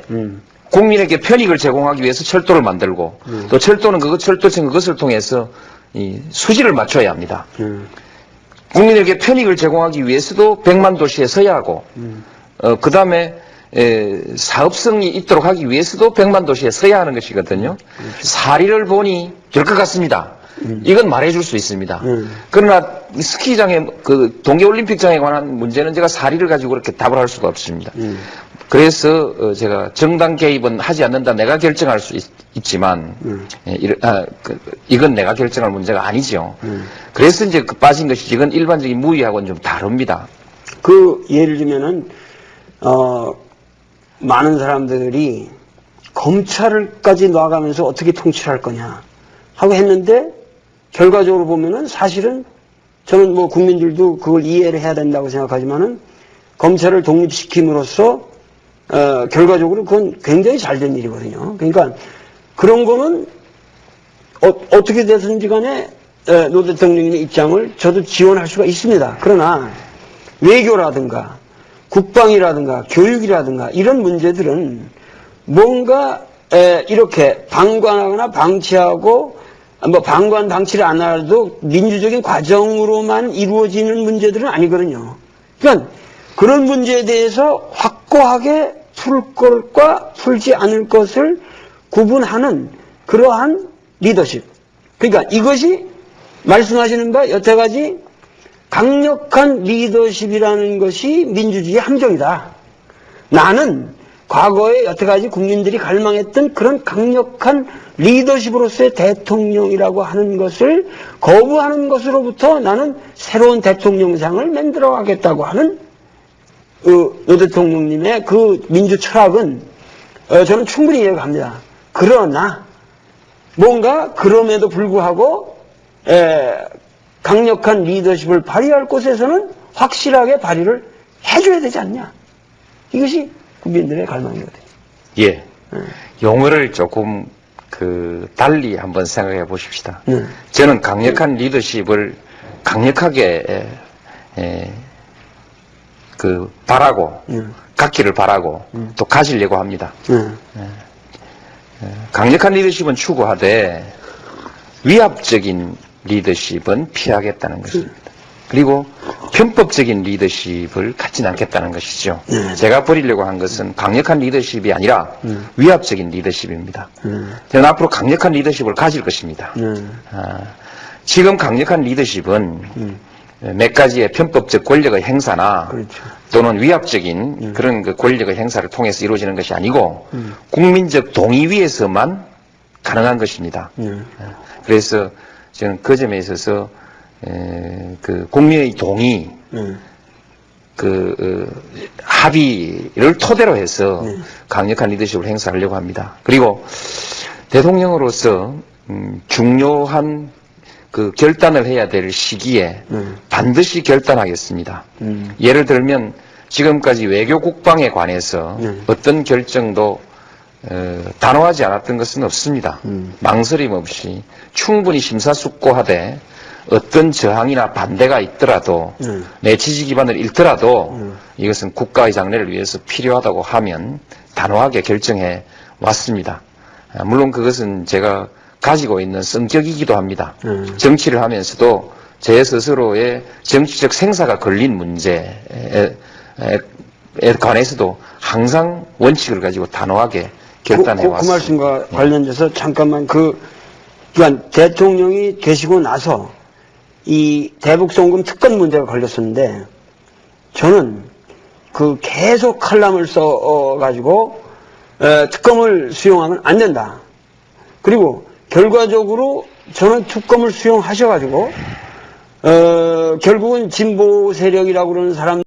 B: 국민에게 편익을 제공하기 위해서 철도를 만들고 또 철도는 철도청 그것을 통해서 이 수지를 맞춰야 합니다. 국민에게 편익을 제공하기 위해서도 100만 도시에 서야 하고 그 다음에 사업성이 있도록 하기 위해서도 100만 도시에 서야 하는 것이거든요. 사리를 보니 될 것 같습니다. 이건 말해줄 수 있습니다. 그러나 스키장에 동계올림픽장에 관한 문제는 제가 사리를 가지고 그렇게 답을 할 수가 없습니다. 그래서 제가 정당 개입은 하지 않는다. 내가 결정할 수 있지만 이건 내가 결정할 문제가 아니죠. 그래서 이제 빠진 것이지 이건 일반적인 무위하고는 좀 다릅니다.
A: 예를 들면은 많은 사람들이 검찰까지 놔가면서 어떻게 통치를 할 거냐 하고 했는데 결과적으로 보면은 사실은 저는 뭐 국민들도 그걸 이해를 해야 된다고 생각하지만은 검찰을 독립시킴으로써 결과적으로 그건 굉장히 잘된 일이거든요. 그러니까 그런 거는 어떻게 되든지 간에 노 대통령의 입장을 저도 지원할 수가 있습니다. 그러나 외교라든가 국방이라든가 교육이라든가 이런 문제들은 뭔가 이렇게 방관하거나 방치하고 뭐 방관 방치를 안 하도 민주적인 과정으로만 이루어지는 문제들은 아니거든요. 그러니까 그런 문제에 대해서 확고하게 풀 것과 풀지 않을 것을 구분하는 그러한 리더십. 그러니까 이것이 말씀하시는 바 여태까지 강력한 리더십이라는 것이 민주주의의 함정이다. 나는 과거에 여태까지 국민들이 갈망했던 그런 강력한 리더십으로서의 대통령이라고 하는 것을 거부하는 것으로부터 나는 새로운 대통령상을 만들어 가겠다고 하는 노 대통령님의 그 민주 철학은 저는 충분히 이해가 갑니다. 그러나 뭔가 그럼에도 불구하고 강력한 리더십을 발휘할 곳에서는 확실하게 발휘를 해줘야 되지 않냐. 이것이 국민들의 갈망이거든요.
B: 예. 용어를 조금 달리 한번 생각해 보십시다. 저는 강력한 리더십을 강력하게 바라고 갖기를 바라고 또 가지려고 합니다. 강력한 리더십은 추구하되 위압적인 리더십은 피하겠다는 것입니다. 그리고 편법적인 리더십을 갖지는 않겠다는 것이죠. 제가 버리려고 한 것은 강력한 리더십이 아니라 위압적인 리더십입니다. 저는 앞으로 강력한 리더십을 가질 것입니다. 지금 강력한 리더십은 몇 가지의 편법적 권력의 행사나
A: 그렇죠.
B: 또는 위압적인 그런 권력의 행사를 통해서 이루어지는 것이 아니고 국민적 동의 위에서만 가능한 것입니다. 그래서 저는 그 점에 있어서 국민의 동의, 합의를 토대로 해서 강력한 리더십을 행사하려고 합니다. 그리고 대통령으로서 중요한 결단을 해야 될 시기에 반드시 결단하겠습니다. 예를 들면 지금까지 외교 국방에 관해서 어떤 결정도 단호하지 않았던 것은 없습니다. 망설임 없이 충분히 심사숙고하되 어떤 저항이나 반대가 있더라도 내 지지 기반을 잃더라도 이것은 국가의 장래를 위해서 필요하다고 하면 단호하게 결정해 왔습니다. 물론 그것은 제가 가지고 있는 성격이기도 합니다. 정치를 하면서도 제 스스로의 정치적 생사가 걸린 문제에 관해서도 항상 원칙을 가지고 단호하게 결단해 왔습니다.
A: 그 말씀과 관련돼서 잠깐만 그러니까 대통령이 되시고 나서 이 대북송금 특권 문제가 걸렸었는데 저는 계속 칼럼을 써가지고 특검을 수용하면 안 된다. 그리고 결과적으로 저는 특검을 수용하셔가지고 결국은 진보 세력이라고 그러는 사람